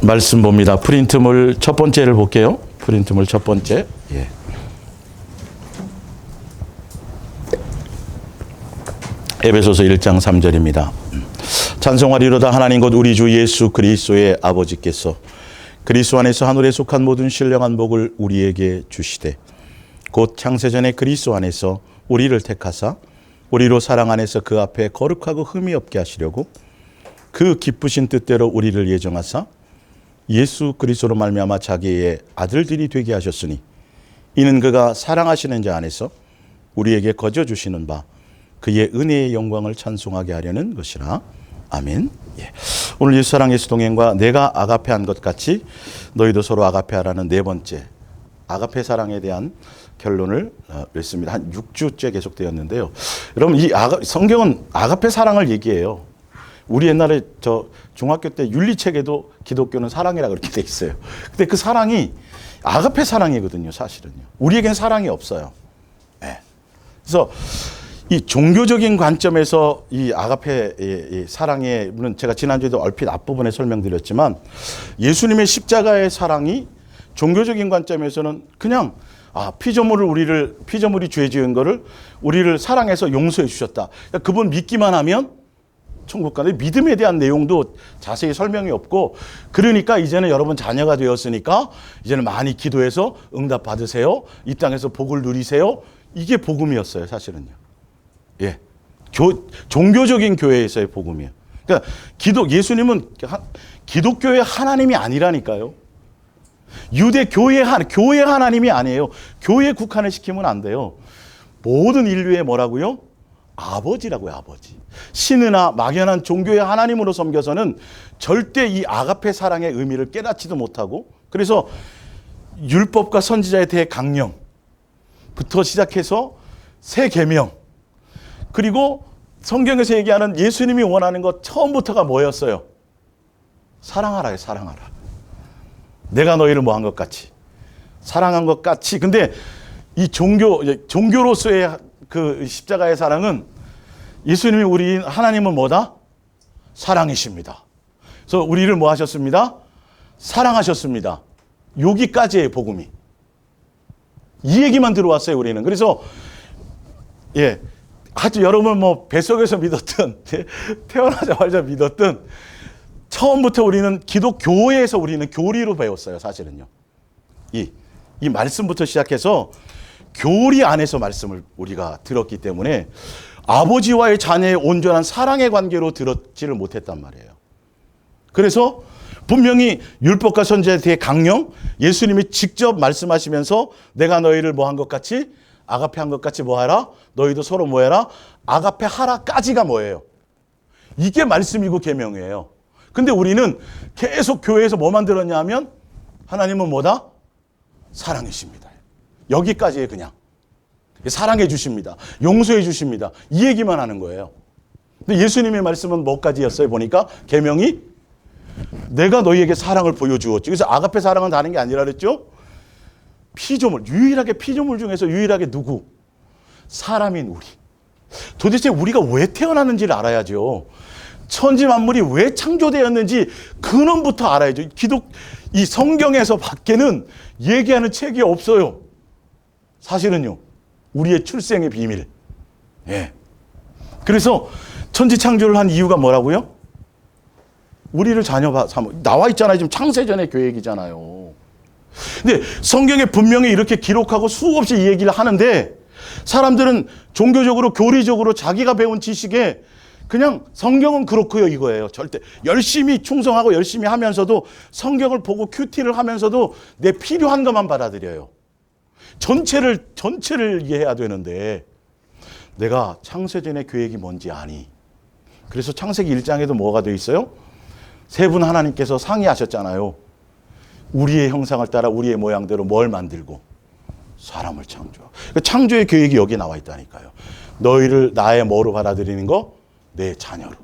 말씀 봅니다. 프린트물 첫 번째를 볼게요. 프린트물 첫 번째. 예. 에베소서 1장 3절입니다. 찬송하리로다 하나님 곧 우리 주 예수 그리스도의 아버지께서 그리스도 안에서 하늘에 속한 모든 신령한 복을 우리에게 주시되 곧 창세전에 그리스도 안에서 우리를 택하사 우리로 사랑 안에서 그 앞에 거룩하고 흠이 없게 하시려고 그 기쁘신 뜻대로 우리를 예정하사 예수 그리스도로 말미암아 자기의 아들들이 되게 하셨으니 이는 그가 사랑하시는 자 안에서 우리에게 거저 주시는 바 그의 은혜의 영광을 찬송하게 하려는 것이라. 아멘. 예. 오늘 예수 사랑 예수 동행과 내가 아가페한 것 같이 너희도 서로 아가페하라는 네 번째 아가페 사랑에 대한 결론을 냈습니다. 한 6주째 계속되었는데요. 여러분 이 성경은 아가페 사랑을 얘기해요. 우리 옛날에 저 중학교 때 윤리책에도 기독교는 사랑이라 그렇게 돼 있어요. 근데 그 사랑이 아가페 사랑이거든요, 사실은요. 우리에겐 사랑이 없어요. 네. 그래서 이 종교적인 관점에서 이 아가페 사랑의, 물론 제가 지난주에도 얼핏 앞부분에 설명드렸지만 예수님의 십자가의 사랑이 종교적인 관점에서는 그냥 피조물이 죄 지은 거를 우리를 사랑해서 용서해 주셨다. 그러니까 그분 믿기만 하면 천국 가는 믿음에 대한 내용도 자세히 설명이 없고, 그러니까 이제는 여러분 자녀가 되었으니까 이제는 많이 기도해서 응답 받으세요. 이 땅에서 복을 누리세요. 이게 복음이었어요, 사실은요. 예. 종교적인 교회에서의 복음이에요. 그러니까 예수님은 기독교의 하나님이 아니라니까요. 교회 하나님이 아니에요. 교회에 국한을 시키면 안 돼요. 모든 인류의 뭐라고요? 아버지라고요, 아버지. 신이나 막연한 종교의 하나님으로 섬겨서는 절대 이 아가페 사랑의 의미를 깨닫지도 못하고, 그래서 율법과 선지자에 대해 강령부터 시작해서 새 계명, 그리고 성경에서 얘기하는 예수님이 원하는 것 처음부터가 뭐였어요? 사랑하라요, 사랑하라. 내가 너희를 뭐 한 것 같이, 사랑한 것 같이. 근데 이 종교로서의 그 십자가의 사랑은 예수님이 하나님은 뭐다? 사랑이십니다. 그래서 우리를 뭐 하셨습니다? 사랑하셨습니다. 여기까지의 복음이. 이 얘기만 들어왔어요, 우리는. 그래서 예, 아주 여러분 뭐 뱃속에서 믿었든 태어나자마자 믿었든 처음부터 우리는 기독교회에서 우리는 교리로 배웠어요, 사실은요. 이 말씀부터 시작해서 교리 안에서 말씀을 우리가 들었기 때문에 아버지와의 자녀의 온전한 사랑의 관계로 들었지를 못했단 말이에요. 그래서 분명히 율법과 선지자에 대해 강령, 예수님이 직접 말씀하시면서 내가 너희를 뭐 한 것 같이, 아가페 한 것 같이 뭐 하라? 너희도 서로 뭐 해라? 아가페 하라까지가 뭐예요? 이게 말씀이고 계명이에요. 근데 우리는 계속 교회에서 뭐만 들었냐 하면 하나님은 뭐다? 사랑이십니다. 여기까지에 그냥 사랑해 주십니다. 용서해 주십니다. 이 얘기만 하는 거예요. 근데 예수님의 말씀은 뭐까지였어요? 보니까 계명이 내가 너희에게 사랑을 보여주었지. 그래서 아가페 사랑은 다른 게 아니라 그랬죠? 유일하게 피조물 중에서 유일하게 누구? 사람인 우리. 도대체 우리가 왜 태어났는지를 알아야죠. 천지 만물이 왜 창조되었는지 근원부터 알아야죠. 이 성경에서 밖에는 얘기하는 책이 없어요. 사실은요. 우리의 출생의 비밀. 예. 그래서 천지 창조를 한 이유가 뭐라고요? 우리를 자녀 삼아. 나와 있잖아요. 지금 창세전의 계획이잖아요. 근데 성경에 분명히 이렇게 기록하고 수없이 이 얘기를 하는데 사람들은 종교적으로 교리적으로 자기가 배운 지식에 그냥 성경은 그렇고요 이거예요. 절대 열심히 충성하고 열심히 하면서도 성경을 보고 큐티를 하면서도 내 필요한 것만 받아들여요. 전체를 이해해야 되는데 내가 창세전의 계획이 뭔지 아니. 그래서 창세기 1장에도 뭐가 되어 있어요? 세 분 하나님께서 상의하셨잖아요. 우리의 형상을 따라 우리의 모양대로 뭘 만들고 사람을 창조. 창조의 계획이 여기 나와 있다니까요. 너희를 나의 뭐로 받아들이는 거? 내 자녀로.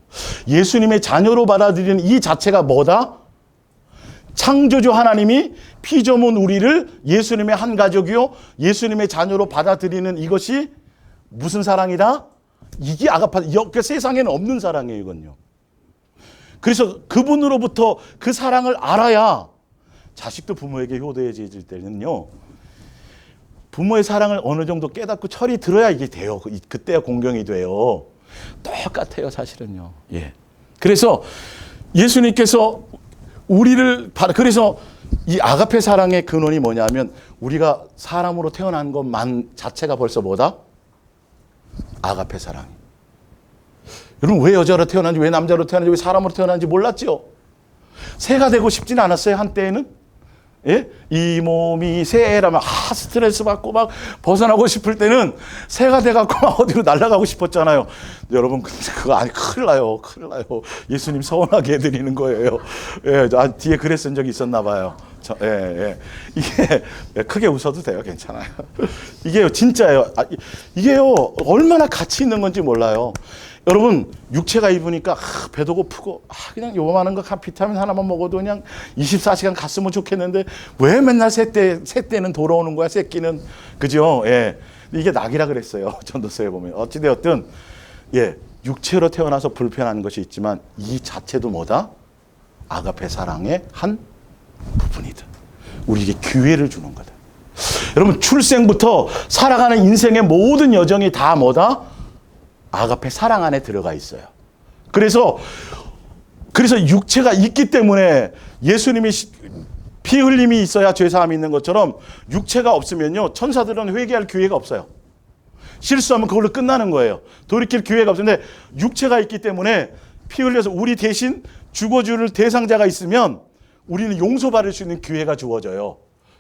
예수님의 자녀로 받아들이는 이 자체가 뭐다? 창조주 하나님이 피조물 우리를 예수님의 한 가족이요 예수님의 자녀로 받아들이는 이것이 무슨 사랑이다? 이게 아가파. 세상에는 없는 사랑이에요, 이건요. 그래서 그분으로부터 그 사랑을 알아야 자식도 부모에게 효도해질 때는요. 부모의 사랑을 어느 정도 깨닫고 철이 들어야 이게 돼요. 그때야 공경이 돼요. 똑같아요, 사실은요. 예. 그래서 예수님께서 우리를 그래서 이 아가페 사랑의 근원이 뭐냐면 우리가 사람으로 태어난 것만 자체가 벌써 뭐다? 아가페 사랑. 여러분 왜 여자로 태어난지 왜 남자로 태어난지 왜 사람으로 태어난지 몰랐죠? 새가 되고 싶진 않았어요 한때에는? 예? 이 몸이 새라면 스트레스 받고 막 벗어나고 싶을 때는 새가 돼갖고 막 어디로 날아가고 싶었잖아요. 여러분 그거 아니 큰일 나요. 예수님 서운하게 해드리는 거예요. 예, 뒤에 글에 쓴 적이 있었나 봐요. 이게 크게 웃어도 돼요. 괜찮아요. 이게요 진짜예요. 이게요 얼마나 가치 있는 건지 몰라요. 여러분 육체가 입으니까 배도 고프고 그냥 요만한 거 비타민 하나만 먹어도 그냥 24시간 갔으면 좋겠는데 왜 맨날 새떼는 돌아오는 거야 새끼는. 그죠? 예. 이게 낙이라 그랬어요. 전도서에 보면. 어찌되었든 예, 육체로 태어나서 불편한 것이 있지만 이 자체도 뭐다? 아가페 사랑의 한 부분이다. 우리에게 기회를 주는 거다. 여러분 출생부터 살아가는 인생의 모든 여정이 다 뭐다? 아가페 사랑 안에 들어가 있어요. 그래서 육체가 있기 때문에 예수님이 피 흘림이 있어야 죄사함이 있는 것처럼 육체가 없으면요 천사들은 회개할 기회가 없어요. 실수하면 그걸로 끝나는 거예요. 돌이킬 기회가 없는데 육체가 있기 때문에 피 흘려서 우리 대신 죽어줄 대상자가 있으면 우리는 용서받을 수 있는 기회가 주어져요.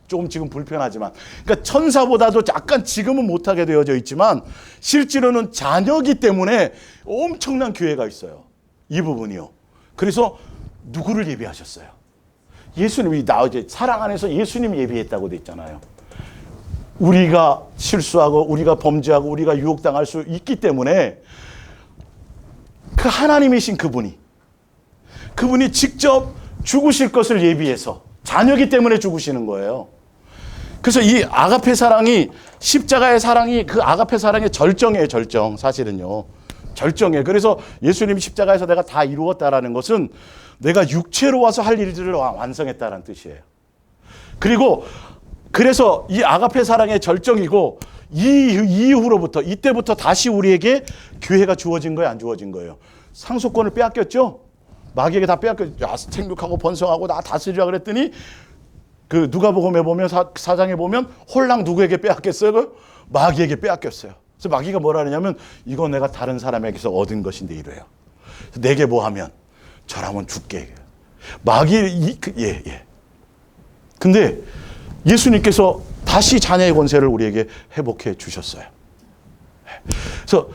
조금 지금 불편하지만. 그러니까 천사보다도 약간 지금은 못하게 되어져 있지만 실제로는 자녀이기 때문에 엄청난 기회가 있어요. 이 부분이요. 그래서 누구를 예비하셨어요? 예수님이 이제 사랑 안에서 예수님 예비했다고 돼 있잖아요. 우리가 실수하고 우리가 범죄하고 우리가 유혹당할 수 있기 때문에 그 하나님이신 그분이 직접 죽으실 것을 예비해서 자녀이기 때문에 죽으시는 거예요. 그래서 이 아가페 사랑이 십자가의 사랑이 그 아가페 사랑의 절정이에요. 절정. 사실은요. 절정이에요. 그래서 예수님이 십자가에서 내가 다 이루었다라는 것은 내가 육체로 와서 할 일들을 완성했다라는 뜻이에요. 그래서 이 아가페 사랑의 절정이고 이후로부터 이때부터 다시 우리에게 기회가 주어진 거예요, 안 주어진 거예요? 상속권을 빼앗겼죠? 마귀에게 다 빼앗겼죠. 생육하고 번성하고 나 다스리라 그랬더니 그 누가복음에 보면 사장에 보면 홀랑 누구에게 빼앗겼어요? 마귀에게 빼앗겼어요. 그래서 마귀가 뭐라 하냐면 이거 내가 다른 사람에게서 얻은 것인데 이래요. 내게 뭐 하면 저라면 죽게. 근데 예수님께서 다시 자녀의 권세를 우리에게 회복해 주셨어요. 그래서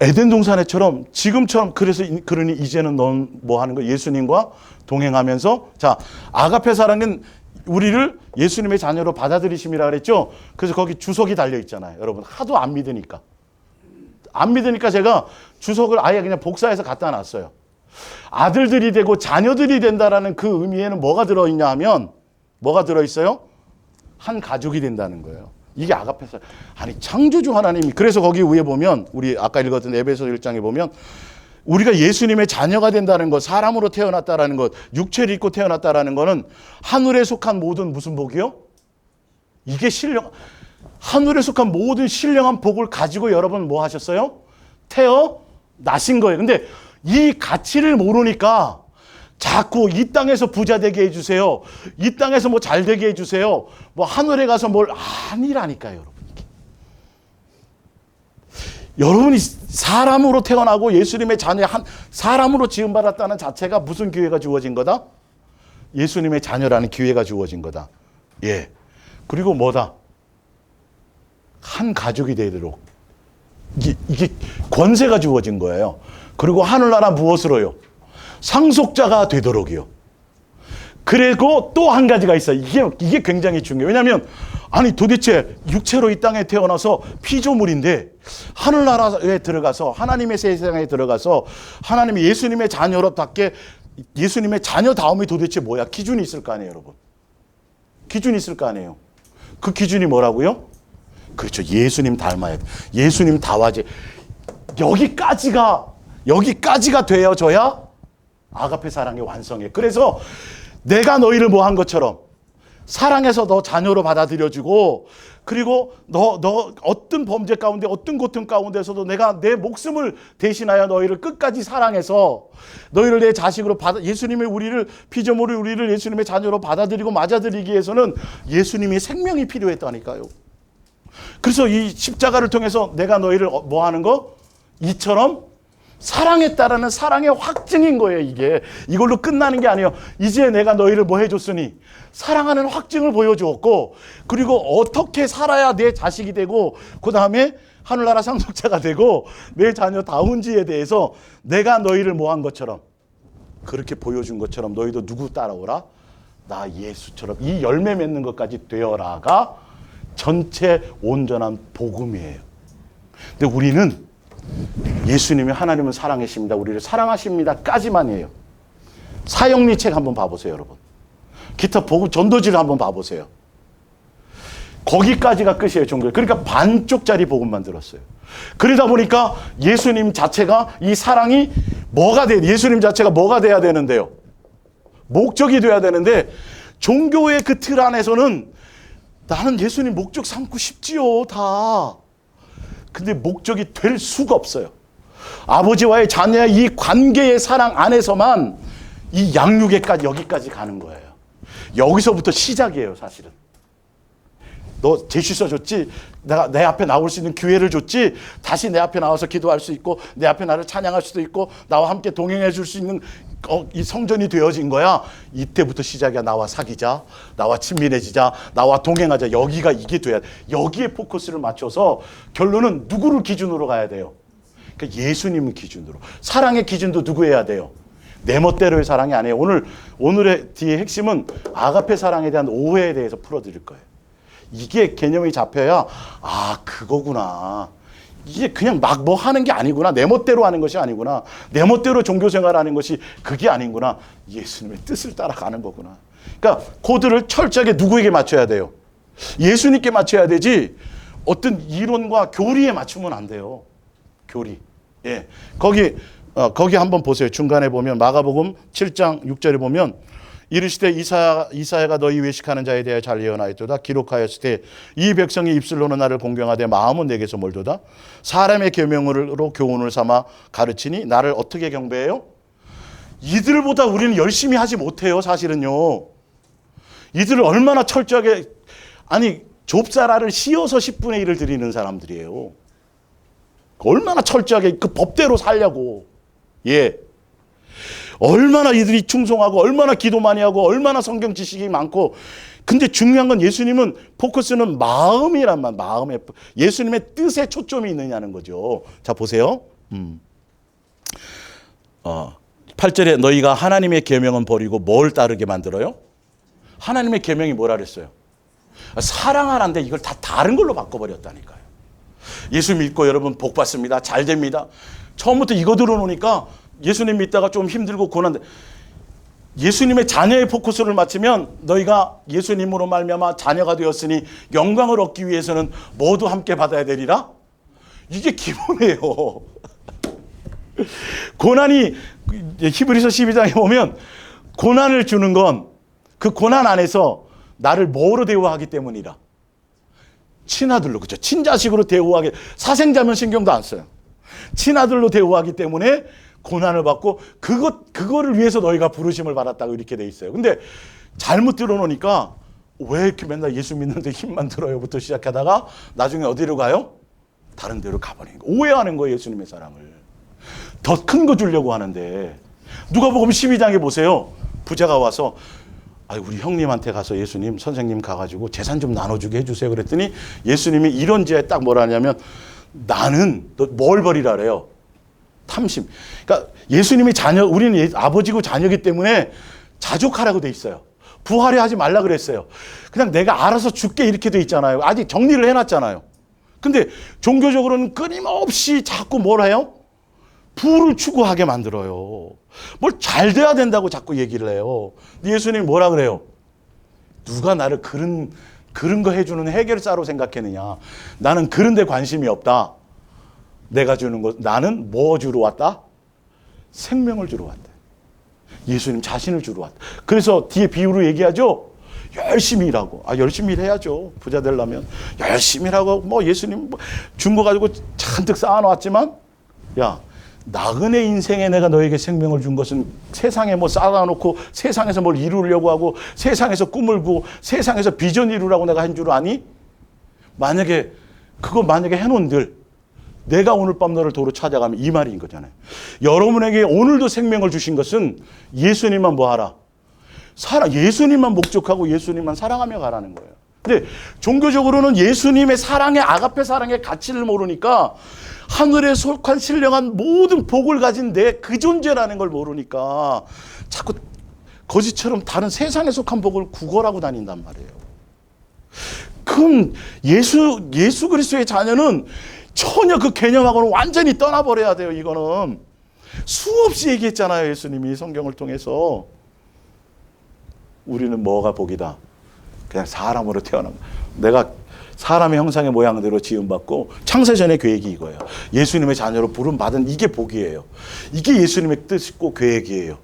에덴 동산에처럼 지금처럼 그러니 이제는 넌 뭐 하는 거야? 예수님과 동행하면서 자 아가페 사랑은 우리를 예수님의 자녀로 받아들이심이라 그랬죠. 그래서 거기 주석이 달려 있잖아요. 여러분 하도 안 믿으니까 제가 주석을 아예 그냥 복사해서 갖다 놨어요. 아들들이 되고 자녀들이 된다라는 그 의미에는 뭐가 들어있냐 하면 뭐가 들어있어요? 한 가족이 된다는 거예요. 이게 아가페 사랑. 아니 창조주 하나님이 그래서 거기 위에 보면 우리 아까 읽었던 에베소 1장에 보면 우리가 예수님의 자녀가 된다는 것, 사람으로 태어났다라는 것, 육체를 입고 태어났다라는 것은 하늘에 속한 모든 무슨 복이요? 이게 하늘에 속한 모든 신령한 복을 가지고 여러분 뭐 하셨어요? 태어나신 거예요. 근데 이 가치를 모르니까 자꾸 이 땅에서 부자 되게 해주세요. 이 땅에서 뭐 잘 되게 해주세요. 뭐 하늘에 가서 뭘 아니라니까요, 여러분. 여러분이 사람으로 태어나고 예수님의 자녀 사람으로 지음받았다는 자체가 무슨 기회가 주어진 거다? 예수님의 자녀라는 기회가 주어진 거다. 예. 그리고 뭐다? 한 가족이 되도록 이게 권세가 주어진 거예요. 그리고 하늘나라 무엇으로요? 상속자가 되도록이요. 그리고 또 한 가지가 있어요. 이게 굉장히 중요해요. 왜냐하면 아니 도대체 육체로 이 땅에 태어나서 피조물인데 하늘나라에 들어가서 하나님의 세상에 들어가서 하나님의 예수님의 자녀로답게 예수님의 자녀다움이 도대체 뭐야? 기준이 있을 거 아니에요, 여러분. 기준이 있을 거 아니에요. 그 기준이 뭐라고요? 그렇죠. 예수님 닮아야 돼. 예수님 다와지. 여기까지가 되어져야 아가페 사랑의 완성이에요. 그래서 내가 너희를 뭐 한 것처럼 사랑해서 너 자녀로 받아들여주고, 그리고 너 어떤 범죄 가운데 어떤 고통 가운데서도 내가 내 목숨을 대신하여 너희를 끝까지 사랑해서 너희를 내 자식으로 예수님의 우리를 피조물을 우리를 예수님의 자녀로 받아들이고 맞아들이기 위해서는 예수님의 생명이 필요했다니까요. 그래서 이 십자가를 통해서 내가 너희를 뭐 하는 거? 이처럼 사랑했다라는 사랑의 확증인 거예요. 이게 이걸로 끝나는 게 아니에요. 이제 내가 너희를 뭐 해줬으니 사랑하는 확증을 보여주었고, 그리고 어떻게 살아야 내 자식이 되고 그 다음에 하늘나라 상속자가 되고 내 자녀 다운지에 대해서 내가 너희를 뭐 한 것처럼 그렇게 보여준 것처럼 너희도 누구 따라오라? 나 예수처럼 이 열매 맺는 것까지 되어라가 전체 온전한 복음이에요. 근데 우리는 예수님이 하나님은 사랑하십니다, 우리를 사랑하십니다 까지만 해요. 사형리 책 한번 봐보세요, 여러분. 기타 복음 전도지를 한번 봐보세요. 거기까지가 끝이에요, 종교. 그러니까 반쪽짜리 복음만 들었어요. 그러다 보니까 예수님 자체가 이 사랑이 뭐가 돼? 예수님 자체가 뭐가 돼야 되는데요? 목적이 돼야 되는데 종교의 그 틀 안에서는 나는 예수님 목적 삼고 싶지요, 다. 근데 목적이 될 수가 없어요. 아버지와의 자녀의 이 관계의 사랑 안에서만 이 양육에까지 여기까지 가는 거예요. 여기서부터 시작이에요, 사실은. 너 제시서 줬지? 내가 내 앞에 나올 수 있는 기회를 줬지? 다시 내 앞에 나와서 기도할 수 있고 내 앞에 나를 찬양할 수도 있고 나와 함께 동행해 줄 수 있는 이 성전이 되어진 거야. 이때부터 시작이야. 나와 사귀자, 나와 친밀해지자, 나와 동행하자. 여기가 이게 돼야 돼. 여기에 포커스를 맞춰서 결론은 누구를 기준으로 가야 돼요? 그러니까 예수님을 기준으로. 사랑의 기준도 누구여야 돼요? 내 멋대로의 사랑이 아니에요. 오늘의 뒤에 핵심은 아가페 사랑에 대한 오해에 대해서 풀어드릴 거예요. 이게 개념이 잡혀야 그거구나. 이게 그냥 막 뭐 하는 게 아니구나. 내 멋대로 하는 것이 아니구나. 내 멋대로 종교생활하는 것이 그게 아니구나. 예수님의 뜻을 따라가는 거구나. 그러니까 코드를 철저하게 누구에게 맞춰야 돼요? 예수님께 맞춰야 되지 어떤 이론과 교리에 맞추면 안 돼요. 교리. 예. 거기 한번 보세요. 중간에 보면 마가복음 7장 6절에 보면 이르시되 이사야가 너희 외식하는 자에 대하여 잘 예언하였도다. 기록하였을 때 이 백성이 입술로는 나를 공경하되 마음은 내게서 멀도다. 사람의 계명으로 교훈을 삼아 가르치니 나를 어떻게 경배해요? 이들보다 우리는 열심히 하지 못해요, 사실은요. 이들을 얼마나 철저하게, 좁쌀알을 씌어서 10분의 1을 드리는 사람들이에요. 얼마나 철저하게 그 법대로 살려고. 예. 얼마나 이들이 충성하고 얼마나 기도 많이 하고 얼마나 성경 지식이 많고. 근데 중요한 건 예수님은 포커스는 마음이란 말, 마음에 예수님의 뜻에 초점이 있느냐는 거죠. 자 보세요. 8절에 너희가 하나님의 계명은 버리고 뭘 따르게 만들어요? 하나님의 계명이 뭐라 그랬어요? 사랑하라는데 이걸 다 다른 걸로 바꿔버렸다니까요. 예수 믿고 여러분 복 받습니다. 잘 됩니다. 처음부터 이거 들어놓으니까 예수님 믿다가 좀 힘들고 고난데, 예수님의 자녀의 포커스를 맞추면 너희가 예수님으로 말미암아 자녀가 되었으니 영광을 얻기 위해서는 모두 함께 받아야 되리라. 이게 기본이에요. 고난이 히브리서 12장에 보면 고난을 주는 건 그 고난 안에서 나를 뭐로 대우하기 때문이라. 친아들로, 그죠? 친자식으로 대우하게, 사생자면 신경도 안 써요. 친아들로 대우하기 때문에 고난을 받고 그거를 위해서 너희가 부르심을 받았다고 이렇게 돼 있어요. 근데 잘못 들어놓으니까 왜 이렇게 맨날 예수 믿는데 힘만 들어요부터 시작하다가 나중에 어디로 가요? 다른 데로 가버리는 거. 오해하는 거예요, 예수님의 사랑을. 더 큰 거 주려고 하는데. 누가복음 12장에 보세요. 부자가 와서 우리 형님한테 가서 예수님, 선생님 가가지고 재산 좀 나눠주게 해주세요. 그랬더니 예수님이 이런 지에 딱 뭐라 하냐면 나는 너 뭘 버리라 그래요? 탐심. 그러니까 예수님이 자녀, 우리는 아버지고 자녀이기 때문에 자족하라고 돼 있어요. 부하려 하지 말라 그랬어요. 그냥 내가 알아서 줄게 이렇게 돼 있잖아요. 아직 정리를 해놨잖아요. 근데 종교적으로는 끊임없이 자꾸 뭘 해요? 부를 추구하게 만들어요. 뭘 잘 돼야 된다고 자꾸 얘기를 해요. 예수님이 뭐라 그래요? 누가 나를 그런 거 해주는 해결사로 생각했느냐. 나는 그런 데 관심이 없다. 내가 주는 것, 나는 뭐 주러 왔다? 생명을 주러 왔다. 예수님 자신을 주러 왔다. 그래서 뒤에 비유로 얘기하죠. 열심히 일하고. 열심히 일해야죠. 부자 되려면. 열심히 일하고, 예수님 준 거 가지고 잔뜩 쌓아놓았지만, 야, 나그네 인생에 내가 너에게 생명을 준 것은 세상에 쌓아놓고 세상에서 뭘 이루려고 하고 세상에서 꿈을 꾸고 세상에서 비전 이루라고 내가 한 줄 아니? 만약에 해놓은들 내가 오늘 밤 너를 도로 찾아가면 이 말인 거잖아요. 여러분에게 오늘도 생명을 주신 것은 예수님만 뭐하라? 예수님만 목적하고 예수님만 사랑하며 가라는 거예요. 근데 종교적으로는 예수님의 사랑의 아가페 사랑의 가치를 모르니까 하늘에 속한 신령한 모든 복을 가진 내 그 존재라는 걸 모르니까 자꾸 거지처럼 다른 세상에 속한 복을 구걸하고 다닌단 말이에요. 그럼 예수 그리스도의 자녀는 전혀 그 개념하고는 완전히 떠나버려야 돼요. 이거는 수없이 얘기했잖아요. 예수님이 성경을 통해서. 우리는 뭐가 복이다. 그냥 사람으로 태어난 거. 내가 사람의 형상의 모양대로 지음받고 창세전의 계획이 이거예요. 예수님의 자녀로 부름받은 이게 복이에요. 이게 예수님의 뜻이고 계획이에요.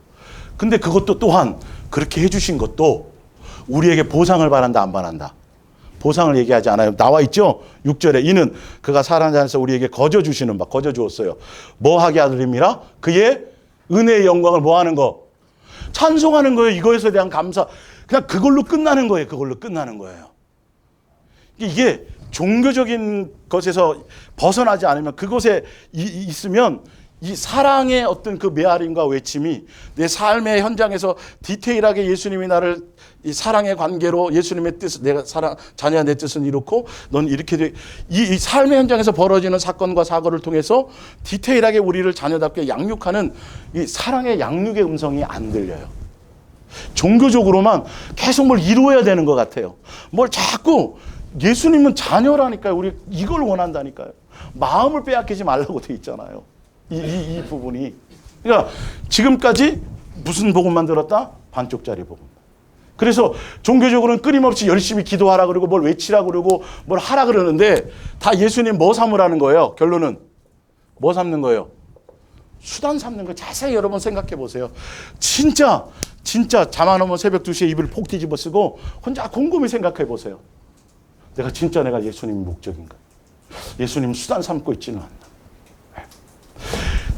근데 그것도 또한 그렇게 해주신 것도 우리에게 보상을 바란다 안 바란다. 보상을 얘기하지 않아요. 나와 있죠. 6절에 이는 그가 사랑하는 자에서 우리에게 거저 주시는 바 거저 주었어요. 뭐 하게 하드립니다. 그의 은혜의 영광을 뭐 하는 거? 찬송하는 거예요. 이거에서 대한 감사. 그냥 그걸로 끝나는 거예요. 그걸로 끝나는 거예요. 이게 종교적인 것에서 벗어나지 않으면 그곳에 있으면 이 사랑의 어떤 그 메아림과 외침이 내 삶의 현장에서 디테일하게 예수님이 나를 이 사랑의 관계로 예수님의 뜻, 내가 자녀야 내 뜻은 이렇고 넌 이렇게 돼. 이 삶의 현장에서 벌어지는 사건과 사고를 통해서 디테일하게 우리를 자녀답게 양육하는 이 사랑의 양육의 음성이 안 들려요. 종교적으로만 계속 뭘 이루어야 되는 것 같아요. 뭘 자꾸 예수님은 자녀라니까요. 우리 이걸 원한다니까요. 마음을 빼앗기지 말라고 돼 있잖아요. 이 부분이. 그러니까 지금까지 무슨 복음만 들었다? 반쪽짜리 복음. 그래서 종교적으로는 끊임없이 열심히 기도하라 그러고 뭘 외치라 그러고 뭘 하라 그러는데 다 예수님 뭐 삼으라는 거예요? 결론은 뭐 삼는 거예요? 수단 삼는 거. 자세히 여러분 생각해 보세요. 진짜 잠 안 오면 새벽 2시에 입을 폭 뒤집어 쓰고 혼자 곰곰이 생각해 보세요. 내가 예수님의 목적인가? 예수님 수단 삼고 있지는 않나?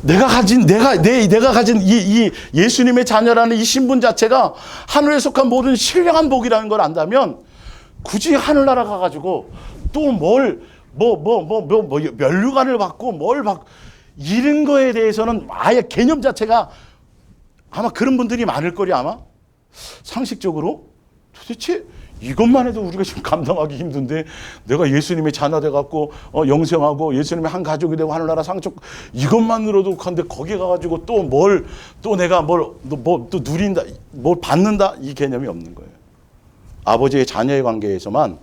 내가 가진 이 예수님의 자녀라는 이 신분 자체가 하늘에 속한 모든 신령한 복이라는 걸 안다면 굳이 하늘나라 가가지고 또 면류관을 받고 이런 거에 대해서는 아예 개념 자체가 아마 그런 분들이 많을 거리 아마 상식적으로 도대체 이것만 해도 우리가 지금 감당하기 힘든데 내가 예수님의 자녀 돼갖고 영생하고 예수님의 한 가족이 되고 하늘나라 상속 이것만으로도 근데 거기 가가지고 또 내가 또 누린다 뭘 받는다 이 개념이 없는 거예요. 아버지의 자녀의 관계에서만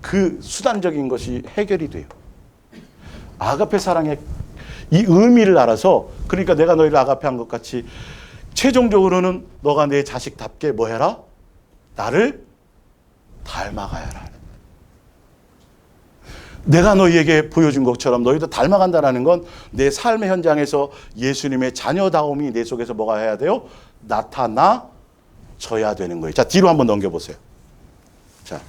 그 수단적인 것이 해결이 돼요. 아가페 사랑의 이 의미를 알아서 그러니까 내가 너희를 아가페한 것 같이 최종적으로는 너가 내 자식답게 뭐 해라? 나를 닮아가야 하라. 내가 너희에게 보여준 것처럼 너희도 닮아간다는 건 내 삶의 현장에서 예수님의 자녀다움이 내 속에서 뭐가 해야 돼요? 나타나져야 되는 거예요. 자, 뒤로 한번 넘겨보세요. 자,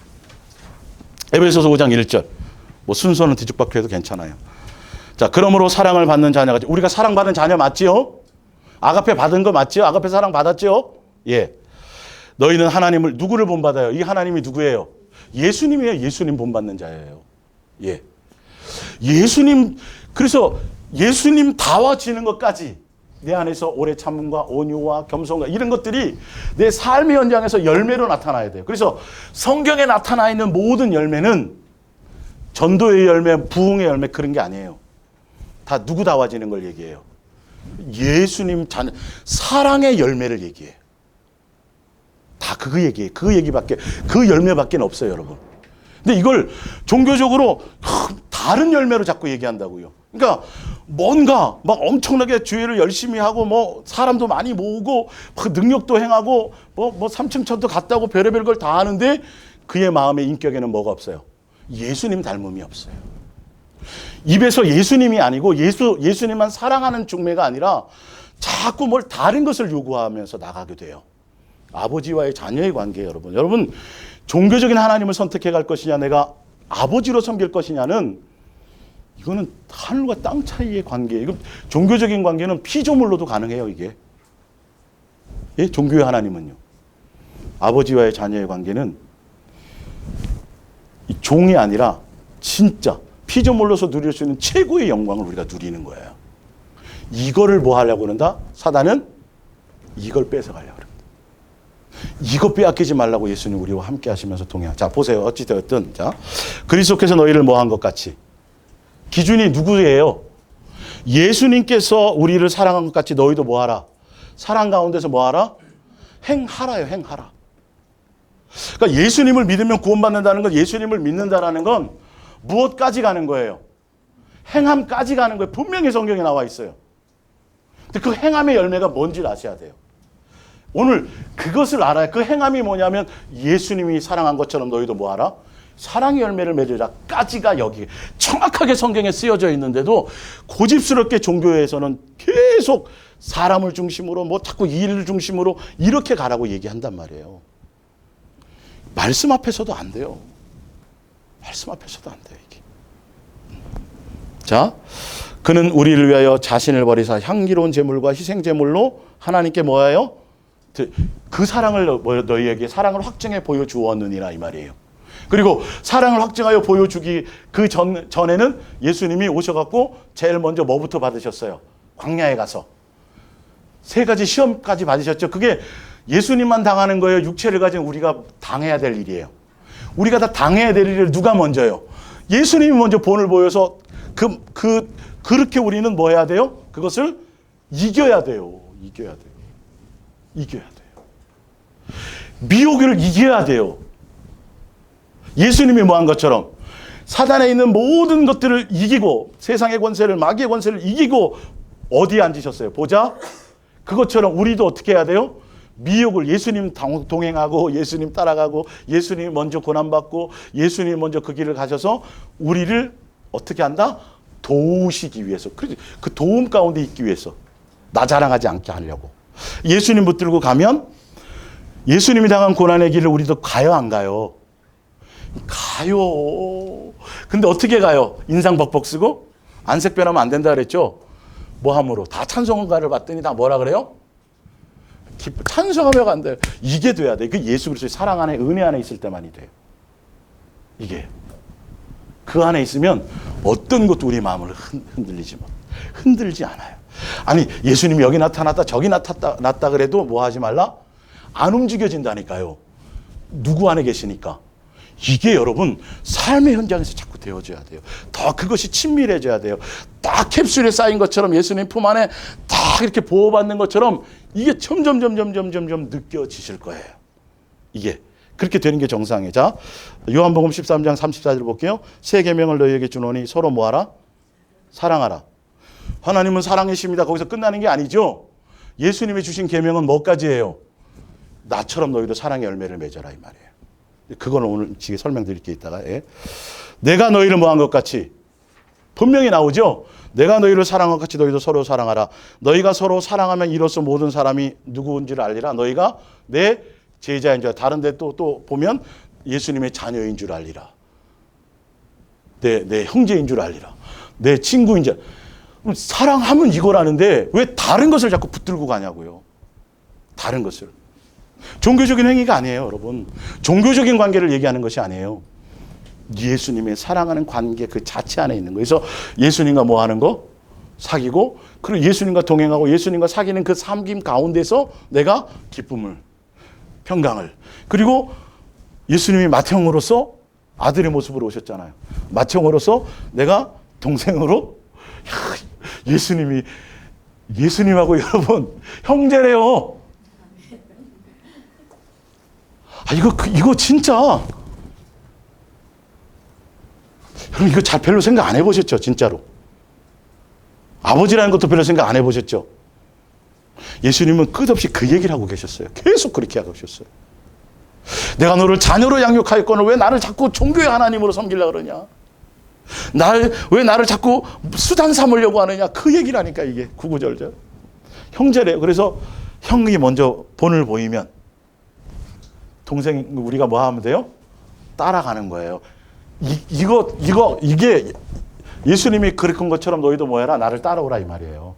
에베소서 5장 1절. 순서는 뒤죽박죽 해도 괜찮아요. 자, 그러므로 사랑을 받는 자녀가 우리가 사랑받은 자녀 맞지요? 아가페 받은 거 맞지요? 아가페 사랑 받았지요? 예. 너희는 하나님을 누구를 본받아요? 이 하나님이 누구예요? 예수님이에요. 예수님 본받는 자예요. 예. 예수님 그래서 예수님 다워지는 것까지 내 안에서 오래 참음과 온유와 겸손과 이런 것들이 내 삶의 현장에서 열매로 나타나야 돼요. 그래서 성경에 나타나 있는 모든 열매는 전도의 열매, 부흥의 열매 그런 게 아니에요. 다 누구 다워지는 걸 얘기해요? 예수님 자녀 사랑의 열매를 얘기해요. 다 그거 얘기해요. 그 열매밖에 없어요, 여러분. 근데 이걸 종교적으로 다른 열매로 자꾸 얘기한다고요. 그러니까 뭔가 막 엄청나게 주의를 열심히 하고 사람도 많이 모으고 능력도 행하고 3층 천도 갔다고 별의별 걸 다 하는데 그의 마음의 인격에는 뭐가 없어요? 예수님 닮음이 없어요. 입에서 예수님이 아니고 예수님만 사랑하는 중매가 아니라 자꾸 뭘 다른 것을 요구하면서 나가게 돼요. 아버지와의 자녀의 관계예요, 여러분. 여러분, 종교적인 하나님을 선택해 갈 것이냐, 내가 아버지로 섬길 것이냐는 이거는 하늘과 땅 차이의 관계예요. 이거 종교적인 관계는 피조물로도 가능해요, 이게. 예? 종교의 하나님은요. 아버지와의 자녀의 관계는 이 종이 아니라 진짜 피조물로서 누릴 수 있는 최고의 영광을 우리가 누리는 거예요. 이거를 뭐 하려고 그런다? 사단은 이걸 뺏어가려고 그런다. 이거 빼앗기지 말라고 예수님 우리와 함께 하시면서 동행하. 자, 보세요. 어찌되었든. 자, 그리스도께서 너희를 뭐 한 것 같이. 기준이 누구예요? 예수님께서 우리를 사랑한 것 같이 너희도 뭐 하라? 사랑 가운데서 뭐 하라? 행하라요, 행하라. 그러니까 예수님을 믿으면 구원받는다는 건, 예수님을 믿는다라는 건 무엇까지 가는 거예요? 행함까지 가는 거예요. 분명히 성경에 나와 있어요. 근데 그 행함의 열매가 뭔지를 아셔야 돼요. 오늘 그것을 알아야, 그 행함이 뭐냐면 예수님이 사랑한 것처럼 너희도 뭐 하라? 사랑의 열매를 맺으라까지가 여기 정확하게 성경에 쓰여져 있는데도 고집스럽게 종교에서는 계속 사람을 중심으로 뭐 자꾸 일을 중심으로 이렇게 가라고 얘기한단 말이에요. 말씀 앞에서도 안 돼요. 말씀 앞에서도 안 돼요, 이게. 자, 그는 우리를 위하여 자신을 버리사 향기로운 제물과 희생 제물로 하나님께 뭐예요? 그 사랑을 너희에게 사랑을 확증해 보여주었느니라 이 말이에요. 그리고 사랑을 확증하여 보여주기 그 전에는 예수님이 오셔갖고 제일 먼저 뭐부터 받으셨어요? 광야에 가서 3가지 시험까지 받으셨죠. 그게 예수님만 당하는 거예요? 육체를 가진 우리가 당해야 될 일이에요? 우리가 다 당해야 될 일을 누가 먼저요? 예수님이 먼저 본을 보여서 그렇게 우리는 뭐 해야 돼요? 그것을 이겨야 돼요. 이겨야 돼요. 이겨야 돼요. 미혹을 이겨야 돼요. 예수님이 뭐 한 것처럼 사단에 있는 모든 것들을 이기고 세상의 권세를, 마귀의 권세를 이기고 어디에 앉으셨어요? 보자. 그것처럼 우리도 어떻게 해야 돼요? 미혹을, 예수님 동행하고 예수님 따라가고 예수님 먼저 고난받고 예수님 먼저 그 길을 가셔서 우리를 어떻게 한다? 도우시기 위해서. 그 도움 가운데 있기 위해서. 나 자랑하지 않게 하려고. 예수님 붙들고 가면 예수님이 당한 고난의 길을 우리도 가요, 안 가요? 가요. 근데 어떻게 가요? 인상 벅벅 쓰고? 안색 변하면 안 된다 그랬죠? 뭐 함으로? 다 찬송가를 봤더니 다 뭐라 그래요? 찬송하며 간대요. 이게 돼야 돼. 그 예수 그리스도의 사랑 안에, 은혜 안에 있을 때만이 돼요. 이게. 그 안에 있으면 어떤 것도 우리 마음을 흔들지 않아요. 아니, 예수님이 여기 나타났다, 저기 나타났다 그래도 뭐 하지 말라? 안 움직여진다니까요. 누구 안에 계시니까. 이게 여러분 삶의 현장에서 자꾸 되어져야 돼요. 더 그것이 친밀해져야 돼요. 딱 캡슐에 쌓인 것처럼 예수님 품 안에 딱 이렇게 보호받는 것처럼 이게 점점 느껴지실 거예요. 이게 그렇게 되는 게 정상이에요. 자, 요한복음 13장 34절 볼게요. 새 계명을 너희에게 주노니 서로 뭐하라? 사랑하라. 하나님은 사랑이십니다. 거기서 끝나는 게 아니죠. 예수님이 주신 계명은 뭐까지예요? 나처럼 너희도 사랑의 열매를 맺어라 이 말이에요. 그거는 오늘 지금 설명드릴 게 있다가. 예. 내가 너희를 뭐 한 것 같이. 분명히 나오죠. 내가 너희를 사랑한 것 같이 너희도 서로 사랑하라. 너희가 서로 사랑하면 이로써 모든 사람이 누구인지를 알리라. 너희가 내 제자인 줄 알라. 다른 데 또 보면 예수님의 자녀인 줄 알리라. 내 형제인 줄 알리라. 내 친구인 줄. 사랑하면 이거라는데 왜 다른 것을 자꾸 붙들고 가냐고요. 다른 것을. 종교적인 행위가 아니에요, 여러분. 종교적인 관계를 얘기하는 것이 아니에요. 예수님의 사랑하는 관계 그 자체 안에 있는 거예요. 그래서 예수님과 뭐 하는 거? 사귀고, 그리고 예수님과 동행하고 예수님과 사귀는 그 삶김 가운데서 내가 기쁨을, 평강을. 그리고 예수님이 맏형으로서 아들의 모습으로 오셨잖아요. 맏형으로서 내가 동생으로, 예수님하고 여러분 형제래요. 이거 진짜. 여러분, 이거 별로 생각 안 해보셨죠? 진짜로. 아버지라는 것도 별로 생각 안 해보셨죠? 예수님은 끝없이 그 얘기를 하고 계셨어요. 계속 그렇게 하고 계셨어요. 내가 너를 자녀로 양육하였거늘 왜 나를 자꾸 종교의 하나님으로 섬기려고 그러냐? 왜 나를 자꾸 수단 삼으려고 하느냐? 그 얘기라니까, 이게. 구구절절. 형제래요. 그래서 형이 먼저 본을 보이면 동생 우리가 뭐 하면 돼요? 따라가는 거예요. 이게 예수님이 그런 것처럼 너희도 뭐 해라? 나를 따라오라 이 말이에요.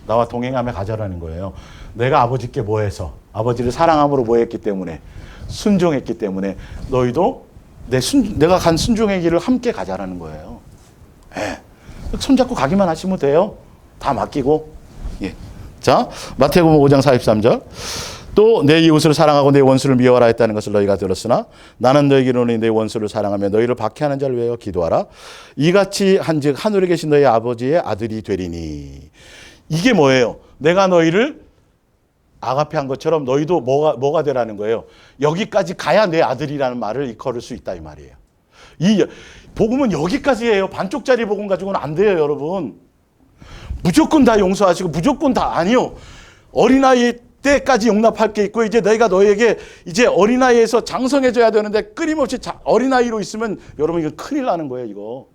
나와 동행하며 가자라는 거예요. 내가 아버지께 뭐 해서 아버지를 사랑함으로 뭐 했기 때문에 순종했기 때문에 너희도 내가 간 순종의 길을 함께 가자라는 거예요. 예. 손잡고 가기만 하시면 돼요. 다 맡기고. 예. 자, 마태복음 5장 43절. 또 내 이웃을 사랑하고 내 원수를 미워하라 했다는 것을 너희가 들었으나 나는 너희에게로는 내 원수를 사랑하며 너희를 박해하는 자를 위하여 기도하라. 이같이 한즉 하늘에 계신 너희 아버지의 아들이 되리니. 이게 뭐예요? 내가 너희를 아가페 한 것처럼 너희도 뭐가 되라는 거예요? 여기까지 가야 내 아들이라는 말을 일컬을 수 있다 이 말이에요. 이 복음은 여기까지예요. 반쪽짜리 복음 가지고는 안 돼요, 여러분. 무조건 다 용서하시고 무조건 다 아니요. 어린아이 때까지 용납할 게 있고 이제 내가 너에게 이제 어린아이에서 장성해져야 되는데 끊임없이 어린아이로 있으면 여러분 이거 큰일 나는 거예요, 이거.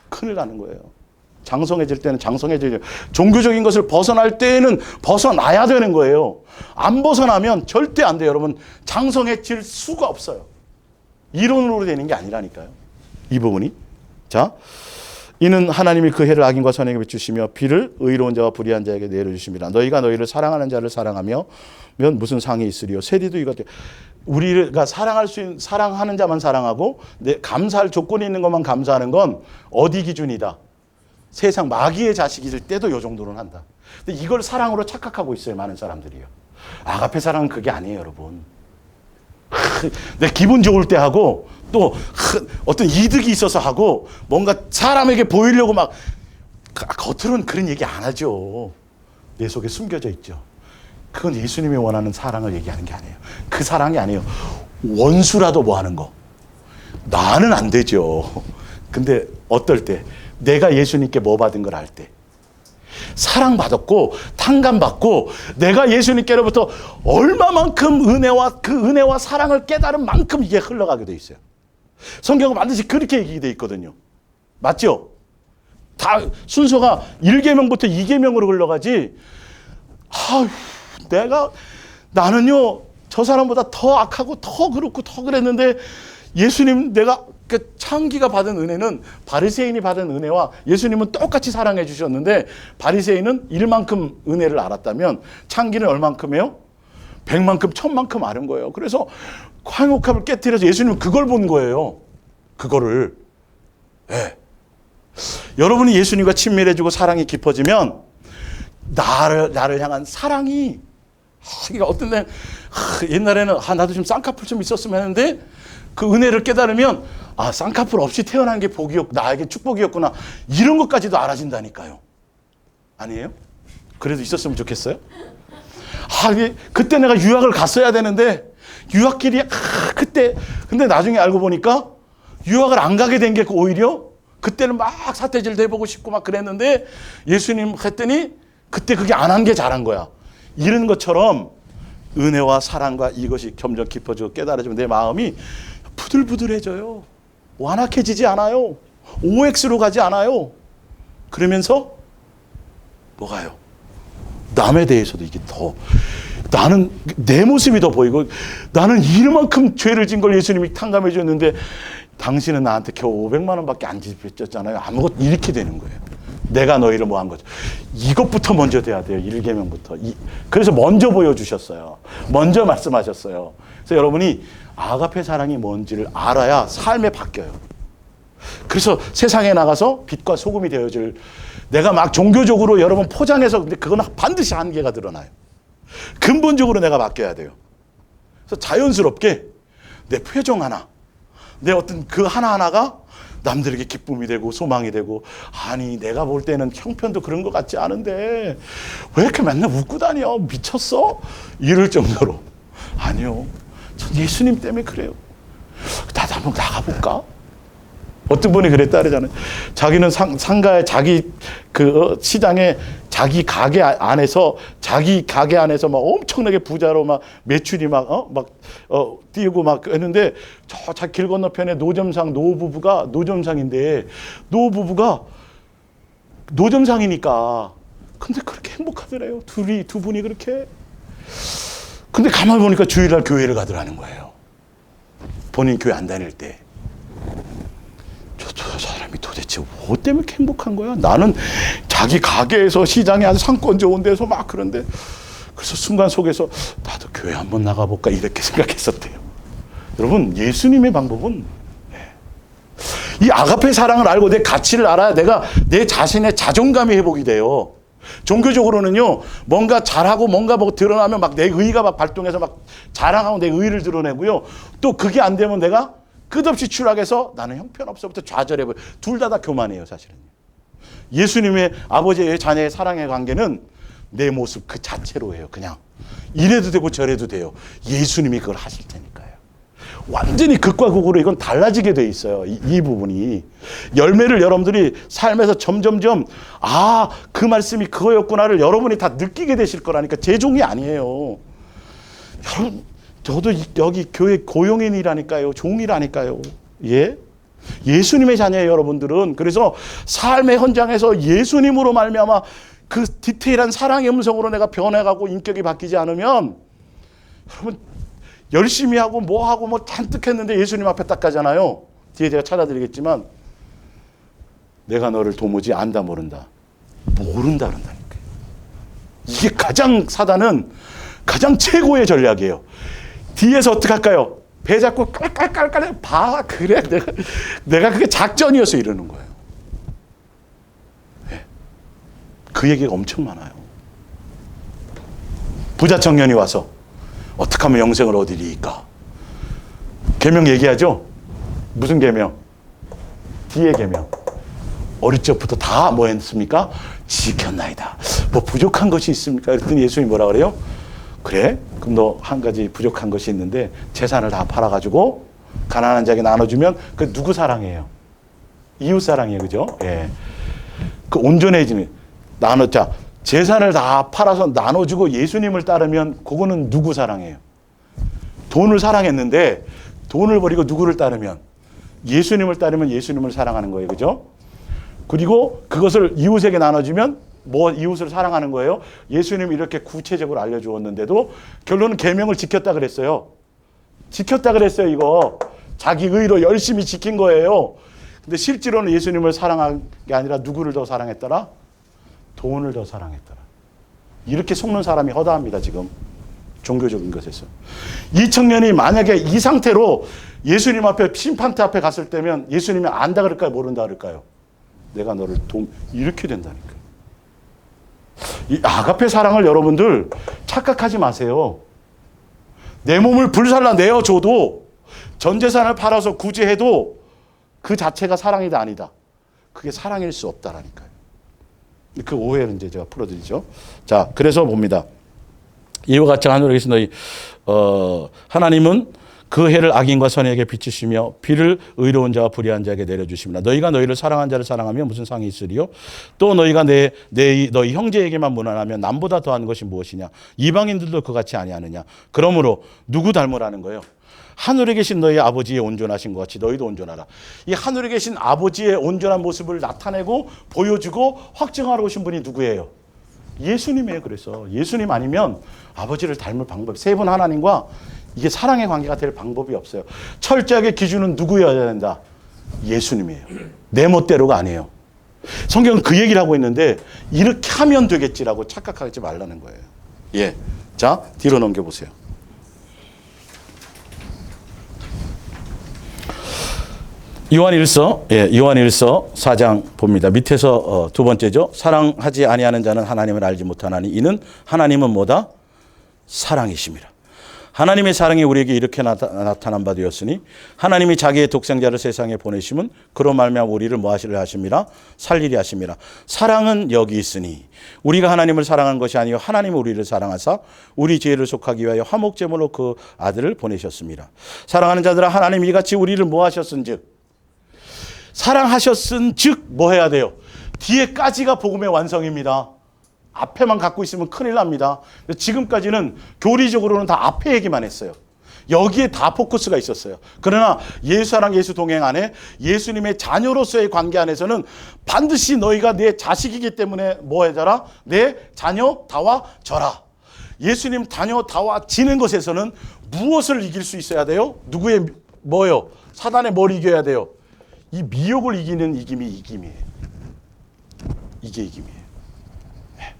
큰일 나는 거예요. 장성해질 때는 장성해져야 돼요. 종교적인 것을 벗어날 때에는 벗어나야 되는 거예요. 안 벗어나면 절대 안 돼요, 여러분. 장성해질 수가 없어요. 이론으로 되는 게 아니라니까요. 이 부분이. 자, 이는 하나님이 그 해를 악인과 선에게 비추시며 비를 의로운 자와 불의한 자에게 내려주심이라. 너희가 너희를 사랑하는 자를 사랑하며 면 무슨 상이 있으리요. 세리도 이것 우리가 사랑하는 자만 사랑하고 감사할 조건이 있는 것만 감사하는 건 어디 기준이다. 세상 마귀의 자식일 때도 이 정도는 한다. 근데 이걸 사랑으로 착각하고 있어요, 많은 사람들이요. 아가페 사랑은 그게 아니에요, 여러분. 내 기분 좋을 때 하고 또 어떤 이득이 있어서 하고 뭔가 사람에게 보이려고 막 겉으로는 그런 얘기 안 하죠. 내 속에 숨겨져 있죠. 그건 예수님이 원하는 사랑을 얘기하는 게 아니에요. 그 사랑이 아니에요. 원수라도 뭐 하는 거. 나는 안 되죠. 근데 어떨 때 내가 예수님께 뭐 받은 걸 알 때 사랑받았고 탕감받고 내가 예수님께로부터 얼마만큼 은혜와 사랑을 깨달은 만큼 이게 흘러가게 돼 있어요. 성경은 반드시 그렇게 얘기돼 있거든요. 맞죠? 다 순서가 1계명부터 2계명으로 흘러가지. 나는요 저 사람보다 더 악하고 더 그렇고 더 그랬는데 예수님 내가 창기가 받은 은혜는 바리새인이 받은 은혜와 예수님은 똑같이 사랑해 주셨는데 바리새인은 1만큼 은혜를 알았다면 창기는 얼만큼이에요? 100만큼 1000만큼 아는 거예요. 그래서 화목합을 깨뜨려서 예수님은 그걸 본 거예요. 그거를. 네. 여러분이 예수님과 친밀해지고 사랑이 깊어지면 나를 향한 사랑이 어떤 데 옛날에는 나도 좀 쌍꺼풀 좀 있었으면 했는데 그 은혜를 깨달으면 쌍꺼풀 없이 태어난 게 나에게 축복이었구나. 이런 것까지도 알아진다니까요. 아니에요? 그래도 있었으면 좋겠어요? 그때 내가 유학을 갔어야 되는데 유학길이 그때 근데 나중에 알고 보니까 유학을 안 가게 된 게 오히려 그때는 막 사태질도 해보고 싶고 막 그랬는데 예수님 했더니 그때 그게 안 한 게 잘한 거야. 이런 것처럼 은혜와 사랑과 이것이 점점 깊어지고 깨달아지면 내 마음이 부들부들해져요. 완악해지지 않아요. OX로 가지 않아요. 그러면서 뭐가요? 남에 대해서도 이게 더 나는 내 모습이 더 보이고 나는 이만큼 죄를 진 걸 예수님이 탕감해 줬는데 당신은 나한테 겨우 500만 원밖에 안 지급했잖아요. 아무것도 이렇게 되는 거예요. 내가 너희를 뭐 한 거죠. 이것부터 먼저 돼야 돼요. 1계명부터. 그래서 먼저 보여주셨어요. 먼저 말씀하셨어요. 그래서 여러분이 아가페 사랑이 뭔지를 알아야 삶에 바뀌어요. 그래서 세상에 나가서 빛과 소금이 되어질 내가 막 종교적으로 여러분 포장해서 근데 그건 반드시 한계가 드러나요. 근본적으로 내가 바뀌어야 돼요. 그래서 자연스럽게 내 표정 하나, 내 어떤 그 하나하나가 남들에게 기쁨이 되고 소망이 되고 아니 내가 볼 때는 형편도 그런 것 같지 않은데 왜 이렇게 맨날 웃고 다녀? 미쳤어? 이럴 정도로 아니요. 전 예수님 때문에 그래요. 나도 한번 나가볼까? 어떤 분이 그랬다 그러잖아요. 자기는 상가에 자기 시장에 자기 가게 안에서 막 엄청나게 부자로 막 매출이 뛰고 막 했는데 저 길 건너편에 노점상인데 노부부가 노점상이니까 근데 그렇게 행복하더래요. 두 분이 그렇게. 근데 가만히 보니까 주일날 교회를 가더라는 거예요. 본인 교회 안 다닐 때. 저 사람이 도대체 뭐 때문에 이렇게 행복한 거야? 나는 자기 가게에서 시장에 아주 상권 좋은 데서 막 그런데, 그래서 순간 속에서 나도 교회 한번 나가볼까 이렇게 생각했었대요. 여러분, 예수님의 방법은 이 아가페 사랑을 알고 내 가치를 알아야 내가 내 자신의 자존감이 회복이 돼요. 종교적으로는요, 뭔가 잘하고 뭔가 뭐 드러나면 막 내 의의가 막 발동해서 막 자랑하고 내 의의를 드러내고요. 또 그게 안 되면 내가 끝없이 추락해서 나는 형편없어부터 좌절해버려. 둘 다 교만이에요, 사실은. 예수님의 아버지의 자녀의 사랑의 관계는 내 모습 그 자체로 해요. 그냥 이래도 되고 저래도 돼요. 예수님이 그걸 하실 테니까요. 완전히 극과 극으로 이건 달라지게 돼 있어요. 이 부분이. 열매를 여러분들이 삶에서 점점점 그 말씀이 그거였구나를 여러분이 다 느끼게 되실 거라니까. 제종이 아니에요. 여러분, 저도 여기 교회 고용인이라니까요. 종이라니까요. 예? 예수님의 자녀예요, 여러분들은. 그래서 삶의 현장에서 예수님으로 말미암아 그 디테일한 사랑의 음성으로 내가 변해가고 인격이 바뀌지 않으면, 여러분, 열심히 하고 뭐 잔뜩 했는데 예수님 앞에 딱 가잖아요. 뒤에 제가 찾아드리겠지만, 내가 너를 도무지 안다 모른다. 모른다 그런다니까요. 이게 사단은 가장 최고의 전략이에요. 뒤에서 어떻게 할까요? 배 잡고 깔깔깔깔 그래 내가 그게 작전이어서 이러는 거예요. 네. 그 얘기가 엄청 많아요. 부자 청년이 와서 어떻게 하면 영생을 얻으리까? 계명 얘기하죠? 무슨 계명? 뒤에 계명. 어릴 적부터 다 뭐 했습니까? 지켰나이다. 뭐 부족한 것이 있습니까? 그랬더니 예수님이 뭐라 그래요? 그래? 그럼 너 한 가지 부족한 것이 있는데 재산을 다 팔아가지고 가난한 자에게 나눠주면 그 누구 사랑이에요? 이웃 사랑이에요. 그죠? 예. 그 온전해지는 재산을 다 팔아서 나눠주고 예수님을 따르면 그거는 누구 사랑이에요? 돈을 사랑했는데 돈을 버리고 누구를 따르면? 예수님을 따르면 예수님을 사랑하는 거예요. 그죠? 그리고 그것을 이웃에게 나눠주면 이웃을 사랑하는 거예요? 예수님이 이렇게 구체적으로 알려주었는데도 결론은 계명을 지켰다 그랬어요. 지켰다 그랬어요, 이거. 자기 의로 열심히 지킨 거예요. 근데 실제로는 예수님을 사랑한 게 아니라 누구를 더 사랑했더라? 돈을 더 사랑했더라. 이렇게 속는 사람이 허다합니다, 지금. 종교적인 것에서. 이 청년이 만약에 이 상태로 예수님 앞에, 심판대 앞에 갔을 때면 예수님이 안다 그럴까요? 모른다 그럴까요? 내가 너를 이렇게 된다니까요. 이 아가페 사랑을 여러분들 착각하지 마세요. 내 몸을 불살라 내어줘도, 전 재산을 팔아서 구제해도 그 자체가 사랑이다 아니다. 그게 사랑일 수 없다라니까요. 그 오해를 이제 제가 풀어드리죠. 자, 그래서 봅니다. 이와 같이 하늘에 계신 너희 하나님은 그 해를 악인과 선인에게 비추시며 비를 의로운 자와 불의한 자에게 내려주십니다. 너희가 너희를 사랑한 자를 사랑하면 무슨 상이 있으리요? 또 너희가 너희 형제에게만 무난하면 남보다 더한 것이 무엇이냐? 이방인들도 그같이 아니하느냐? 그러므로 누구 닮으라는 거예요? 하늘에 계신 너희 아버지의 온전하신 것 같이 너희도 온전하라. 이 하늘에 계신 아버지의 온전한 모습을 나타내고 보여주고 확증하러 오신 분이 누구예요? 예수님이에요. 그래서 예수님 아니면 아버지를 닮을 방법이, 세 분 하나님과 이게 사랑의 관계가 될 방법이 없어요. 철저하게 기준은 누구여야 된다? 예수님이에요. 내 멋대로가 아니에요. 성경은 그 얘기를 하고 있는데 이렇게 하면 되겠지라고 착각하지 말라는 거예요. 예. 자, 뒤로 넘겨보세요. 요한일서 4장 봅니다. 밑에서 두 번째죠. 사랑하지 아니하는 자는 하나님을 알지 못하나니 이는 하나님은 뭐다? 사랑이심이라. 하나님의 사랑이 우리에게 이렇게 나타난 바 되었으니 하나님이 자기의 독생자를 세상에 보내심은 그로 말미암아 우리를 뭐 하시려 하심이라? 살리려 하심이라. 사랑은 여기 있으니 우리가 하나님을 사랑한 것이 아니요 하나님은 우리를 사랑하사 우리 죄를 속하기 위하여 화목제물로 그 아들을 보내셨습니다. 사랑하는 자들아, 하나님이 이같이 우리를 뭐 하셨은즉, 사랑하셨은즉 뭐 해야 돼요? 뒤에까지가 복음의 완성입니다. 앞에만 갖고 있으면 큰일 납니다. 지금까지는 교리적으로는 다 앞에 얘기만 했어요. 여기에 다 포커스가 있었어요. 그러나 예수랑 예수 동행 안에 예수님의 자녀로서의 관계 안에서는 반드시 너희가 내 자식이기 때문에 뭐 해줘라? 내 자녀 다와 져라. 예수님 자녀 다와 지는 것에서는 무엇을 이길 수 있어야 돼요? 누구의 뭐요? 사단의 뭘 이겨야 돼요? 이 미혹을 이기는 이김이에요. 이게 이김이에요. 네.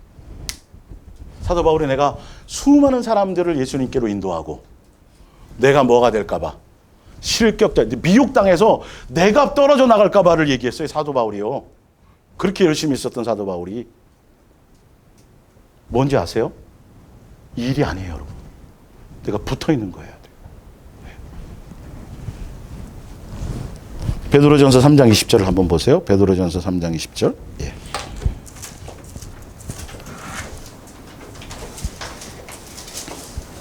사도 바울이 내가 수많은 사람들을 예수님께로 인도하고 내가 뭐가 될까봐 실격자 미혹당해서 내가 떨어져 나갈까봐를 얘기했어요. 사도 바울이요. 그렇게 열심히 있었던 사도 바울이 뭔지 아세요? 이 일이 아니에요, 여러분. 내가 붙어 있는 거예요. 베드로전서 3장 20절을 한번 보세요. 베드로전서 3장 20절. 예.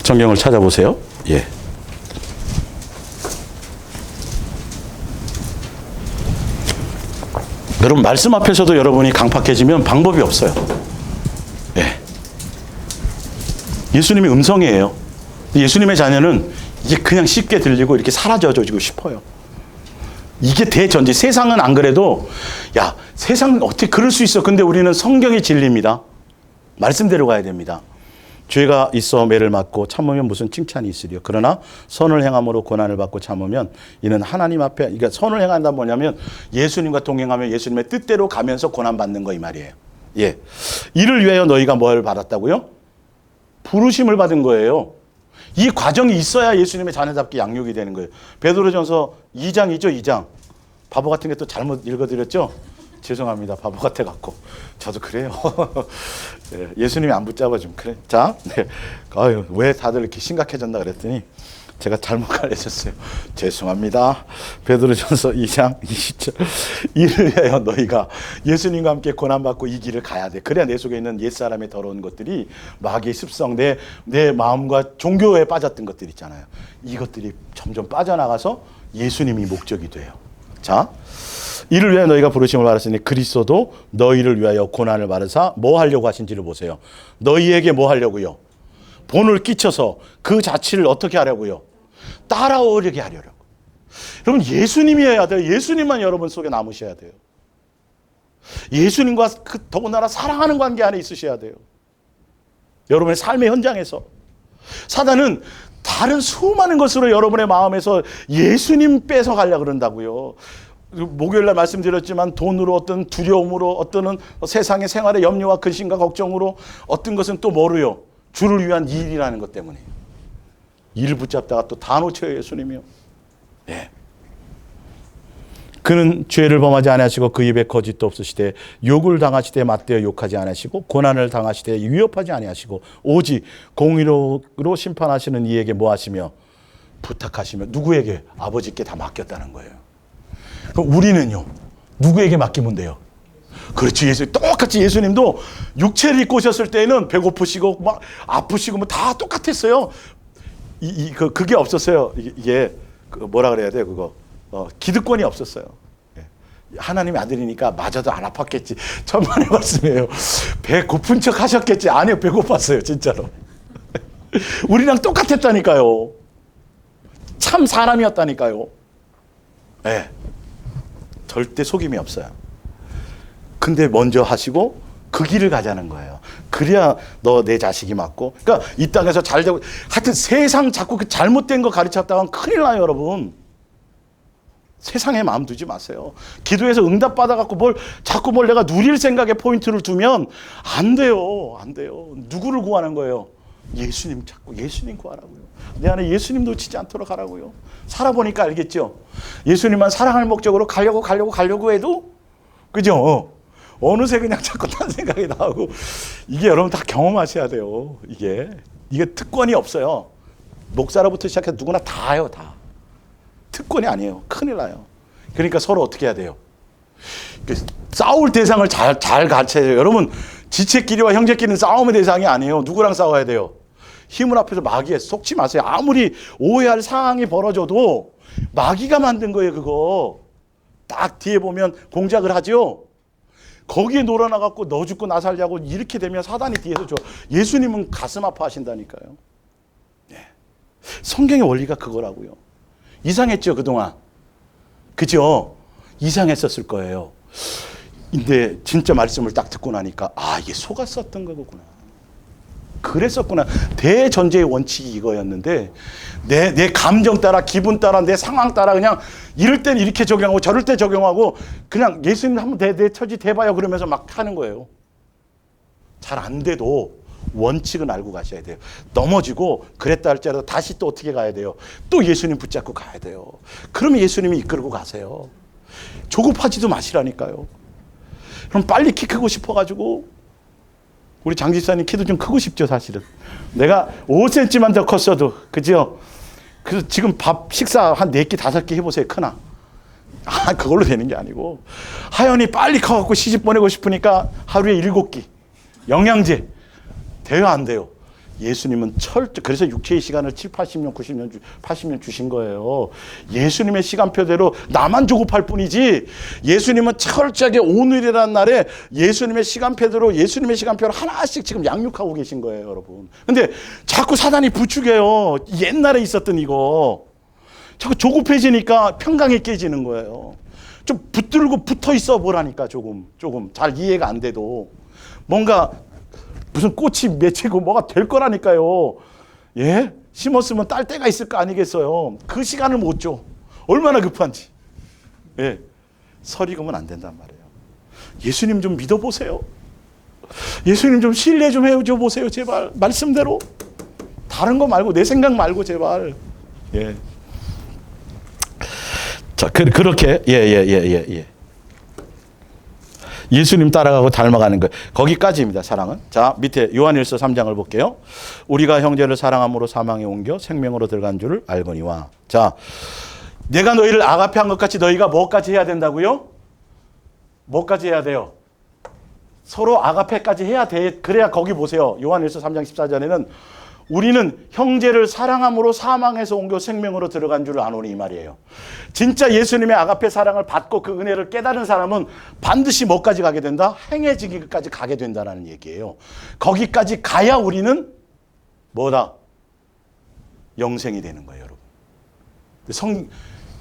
성경을 찾아보세요. 예. 여러분 말씀 앞에서도 여러분이 강팍해지면 방법이 없어요. 예. 예수님이 음성이에요. 예수님의 자녀는 이게 그냥 쉽게 들리고 이렇게 사라져지고 싶어요. 이게 대전제. 세상은 안 그래도 야 세상은 어떻게 그럴 수 있어. 근데 우리는 성경의 진리입니다. 말씀대로 가야 됩니다. 죄가 있어 매를 맞고 참으면 무슨 칭찬이 있으리요. 그러나 선을 행함으로 고난을 받고 참으면 이는 하나님 앞에, 그러니까 선을 행한다 뭐냐면 예수님과 동행하며 예수님의 뜻대로 가면서 고난 받는 거 이 말이에요. 예. 이를 위하여 너희가 뭘 받았다고요? 부르심을 받은 거예요. 이 과정이 있어야 예수님의 자녀답게 양육이 되는 거예요. 베드로전서 2장이죠, 2장. 바보 같은 게 또 잘못 읽어드렸죠? 죄송합니다. 바보 같아갖고. 저도 그래요. 예수님이 안 붙잡아 좀 그래. 자, 네. 아유, 왜 다들 이렇게 심각해졌나 그랬더니 제가 잘못 가르쳤어요. 죄송합니다. 베드로전서 2장 20절. 이를 위하여 너희가 예수님과 함께 고난받고 이 길을 가야 돼. 그래야 내 속에 있는 옛사람의 더러운 것들이 마귀의 습성, 내 마음과 종교에 빠졌던 것들 있잖아요. 이것들이 점점 빠져나가서 예수님이 목적이 돼요. 자, 이를 위하여 너희가 부르심을 받았으니 그리스도도 너희를 위하여 고난을 받으사 뭐 하려고 하신지를 보세요. 너희에게 뭐 하려고요? 본을 끼쳐서 그 자취를 어떻게 하려고요? 따라오게 하려고. 여러분 예수님이어야 돼요. 예수님만 여러분 속에 남으셔야 돼요. 예수님과 더군다나 사랑하는 관계 안에 있으셔야 돼요. 여러분의 삶의 현장에서. 사단은 다른 수많은 것으로 여러분의 마음에서 예수님 뺏어가려고 그런다고요. 목요일날 말씀드렸지만 돈으로, 어떤 두려움으로, 어떤 세상의 생활의 염려와 근심과 걱정으로, 어떤 것은 또 뭐로요? 주를 위한 일이라는 것 때문에 일을 붙잡다가 또 다 놓쳐요. 예수님이요. 예. 그는 죄를 범하지 아니하시고 그 입에 거짓도 없으시되 욕을 당하시되 맞대어 욕하지 아니하시고 고난을 당하시되 위협하지 아니하시고 오직 공의로 심판하시는 이에게 뭐 하시며 부탁하시며 누구에게? 아버지께 다 맡겼다는 거예요. 그럼 우리는요 누구에게 맡기면 돼요? 그렇지. 똑같이 예수님도 육체를 입고 오셨을 때는 배고프시고 막 아프시고 뭐 다 똑같았어요. 그게 없었어요. 이게 뭐라 그래야 돼요? 그거 기득권이 없었어요. 하나님의 아들이니까 맞아도 안 아팠겠지. 천만의 말씀이에요. 배 고픈 척 하셨겠지. 아니요, 배고팠어요, 진짜로. 우리랑 똑같았다니까요. 참 사람이었다니까요. 네. 절대 속임이 없어요. 근데 먼저 하시고 그 길을 가자는 거예요. 그래야 너 내 자식이 맞고. 그러니까 이 땅에서 잘 되고, 하여튼 세상 자꾸 그 잘못된 거 가르쳤다가 큰일 나요, 여러분. 세상에 마음 두지 마세요. 기도해서 응답 받아갖고 자꾸 내가 누릴 생각에 포인트를 두면 안 돼요. 안 돼요. 누구를 구하는 거예요? 예수님 찾고 예수님 구하라고요. 내 안에 예수님 놓치지 않도록 하라고요. 살아보니까 알겠죠? 예수님만 사랑할 목적으로 가려고 해도, 그죠? 어느새 그냥 자꾸 딴 생각이 나고, 이게 여러분 다 경험하셔야 돼요. 이게 특권이 없어요. 목사로부터 시작해서 누구나 다요, 다. 특권이 아니에요. 큰일 나요. 그러니까 서로 어떻게 해야 돼요? 싸울 대상을 잘 갖춰야 돼요. 여러분, 지체끼리와 형제끼리는 싸움의 대상이 아니에요. 누구랑 싸워야 돼요? 힘을 앞에서 마귀에 속지 마세요. 아무리 오해할 상황이 벌어져도 마귀가 만든 거예요, 그거. 딱 뒤에 보면 공작을 하죠. 거기에 놀아나갖고 너 죽고 나 살자고 이렇게 되면 사단이 뒤에서 예수님은 가슴 아파하신다니까요. 네. 성경의 원리가 그거라고요. 이상했죠, 그동안. 그죠? 이상했었을 거예요. 근데 진짜 말씀을 딱 듣고 나니까 이게 속았었던 거구나. 그랬었구나. 대전제의 원칙이 이거였는데 내 감정 따라, 기분 따라, 내 상황 따라 그냥 이럴 땐 이렇게 적용하고 저럴 때 적용하고 그냥 예수님 한번 내 처지 대봐요 그러면서 막 하는 거예요. 잘 안 돼도 원칙은 알고 가셔야 돼요. 넘어지고 그랬다 할지라도 다시 또 어떻게 가야 돼요? 또 예수님 붙잡고 가야 돼요. 그러면 예수님이 이끌고 가세요. 조급하지도 마시라니까요. 그럼 빨리 키 크고 싶어가지고 우리 장 집사님 키도 좀 크고 싶죠, 사실은. 내가 5cm만 더 컸어도, 그죠? 그래서 지금 밥 식사 한 4끼, 5끼 해보세요, 크나? 그걸로 되는 게 아니고. 하연이 빨리 커갖고 시집 보내고 싶으니까 하루에 7끼. 영양제. 돼요, 안 돼요? 예수님은 그래서 육체의 시간을 7, 80년, 80년 주신 거예요. 예수님의 시간표대로 나만 조급할 뿐이지 예수님은 철저하게 오늘이라는 날에 예수님의 시간표대로 예수님의 시간표를 하나씩 지금 양육하고 계신 거예요, 여러분. 근데 자꾸 사단이 부추겨요. 옛날에 있었던 이거. 자꾸 조급해지니까 평강이 깨지는 거예요. 좀 붙들고 붙어 있어 보라니까 조금 잘 이해가 안 돼도 뭔가 무슨 꽃이 맺히고 뭐가 될 거라니까요. 예? 심었으면 딸 때가 있을 거 아니겠어요. 그 시간을 못 줘. 얼마나 급한지. 예. 서리금은 안 된단 말이에요. 예수님 좀 믿어보세요. 예수님 좀 신뢰 좀 해줘 보세요. 제발. 말씀대로. 다른 거 말고 내 생각 말고 제발. 예. 자, 그렇게 예. 예수님 따라가고 닮아가는 거예요. 거기까지입니다, 사랑은. 자, 밑에 요한일서 3장을 볼게요. 우리가 형제를 사랑함으로 사망에 옮겨 생명으로 들어간 줄을 알거니와. 자, 내가 너희를 아가페한 것 같이 너희가 뭐까지 해야 된다고요? 뭐까지 해야 돼요? 서로 아가페까지 해야 돼. 그래야 거기 보세요. 요한일서 3장 14절에는 우리는 형제를 사랑함으로 사망에서 옮겨 생명으로 들어간 줄을 아노니 이 말이에요. 진짜 예수님의 아가페 사랑을 받고 그 은혜를 깨달은 사람은 반드시 뭐까지 가게 된다? 행해지기까지 가게 된다는 얘기예요. 거기까지 가야 우리는 뭐다? 영생이 되는 거예요, 여러분.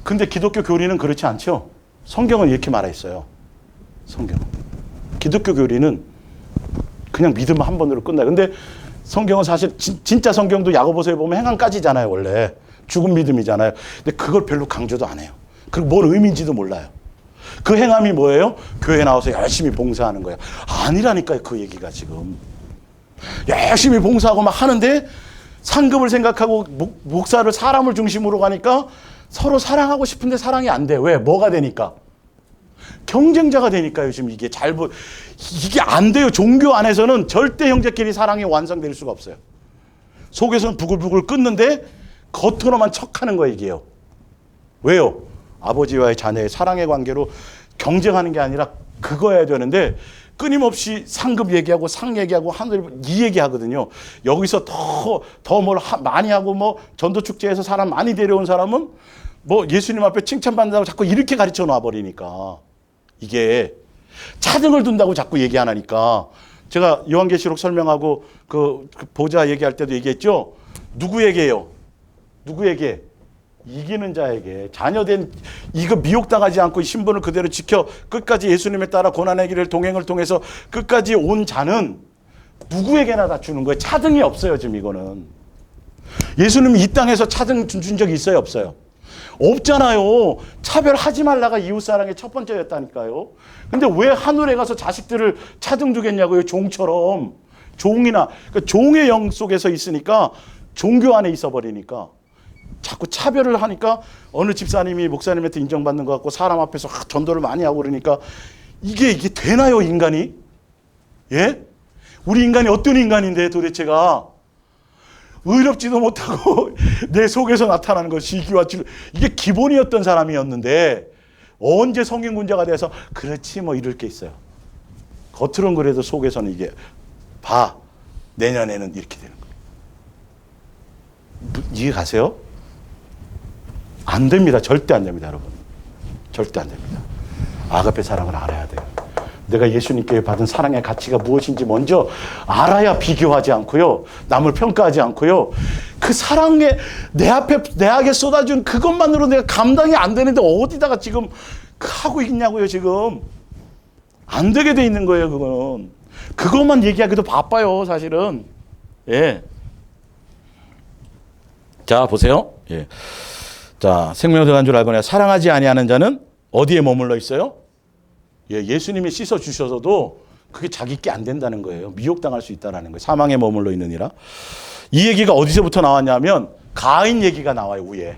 근데 기독교 교리는 그렇지 않죠? 성경은 이렇게 말했어요. 성경은. 기독교 교리는 그냥 믿음 한 번으로 끝나요. 근데 성경은 사실 진짜 성경도 야고보서에 보면 행함까지잖아요, 원래. 죽은 믿음이잖아요. 근데 그걸 별로 강조도 안 해요. 그리고 뭔 의미인지도 몰라요. 그 행함이 뭐예요? 교회 나와서 열심히 봉사하는 거예요. 아니라니까요, 그 얘기가 지금. 열심히 봉사하고 막 하는데 상급을 생각하고 목사를 사람을 중심으로 가니까 서로 사랑하고 싶은데 사랑이 안 돼. 왜? 뭐가 되니까? 경쟁자가 되니까요. 지금 이게 이게 안 돼요. 종교 안에서는 절대 형제끼리 사랑이 완성될 수가 없어요. 속에서는 부글부글 끓는데 겉으로만 척하는 거예요, 이게요. 왜요? 아버지와의 자녀의 사랑의 관계로 경쟁하는 게 아니라 그거여야 되는데 끊임없이 상급 얘기하고 상 얘기하고 하늘 이 얘기하거든요. 여기서 더 뭘 많이 하고 뭐 전도 축제에서 사람 많이 데려온 사람은 뭐 예수님 앞에 칭찬받는다고 자꾸 이렇게 가르쳐 놔 버리니까 이게 차등을 둔다고 자꾸 얘기 안 하니까 제가 요한계시록 설명하고 그 보좌 얘기할 때도 얘기했죠. 누구에게요? 누구에게? 이기는 자에게. 자녀된 이거 미혹당하지 않고 신분을 그대로 지켜 끝까지 예수님에 따라 고난의 길을 동행을 통해서 끝까지 온 자는 누구에게나 다 주는 거예요. 차등이 없어요, 지금 이거는. 예수님이 이 땅에서 차등 준 적이 있어요, 없어요? 없잖아요. 차별하지 말라가 이웃사랑의 첫 번째였다니까요. 근데 왜 하늘에 가서 자식들을 차등 주겠냐고요, 종처럼. 종이나, 그러니까 종의 영 속에서 있으니까 종교 안에 있어버리니까 자꾸 차별을 하니까 어느 집사님이 목사님한테 인정받는 것 같고 사람 앞에서 전도를 많이 하고 그러니까 이게 되나요, 인간이? 예? 우리 인간이 어떤 인간인데 도대체가 의롭지도 못하고 내 속에서 나타나는 것 시기와 질 이게 기본이었던 사람이었는데 언제 성인군자가 돼서 그렇지 뭐 이럴 게 있어요. 겉으로는 그래도 속에서는 이게 봐 내년에는 이렇게 되는 거예요. 이해 가세요? 안 됩니다. 절대 안 됩니다, 여러분. 절대 안 됩니다. 아가페 사랑을 알아야 돼요. 내가 예수님께 받은 사랑의 가치가 무엇인지 먼저 알아야 비교하지 않고요. 남을 평가하지 않고요. 그 사랑에 내게 쏟아준 그것만으로 내가 감당이 안 되는데 어디다가 지금 하고 있냐고요, 지금. 안 되게 돼 있는 거예요, 그거는. 그것만 얘기하기도 바빠요, 사실은. 예. 자, 보세요. 예. 자, 생명을 간 줄 알고 내가 사랑하지 아니하는 자는 어디에 머물러 있어요? 예, 예수님이 씻어 주셔서도 그게 자기께 안 된다는 거예요. 미혹당할 수 있다는 거예요. 사망에 머물러 있느니라. 이 얘기가 어디서부터 나왔냐면 가인 얘기가 나와요, 위에.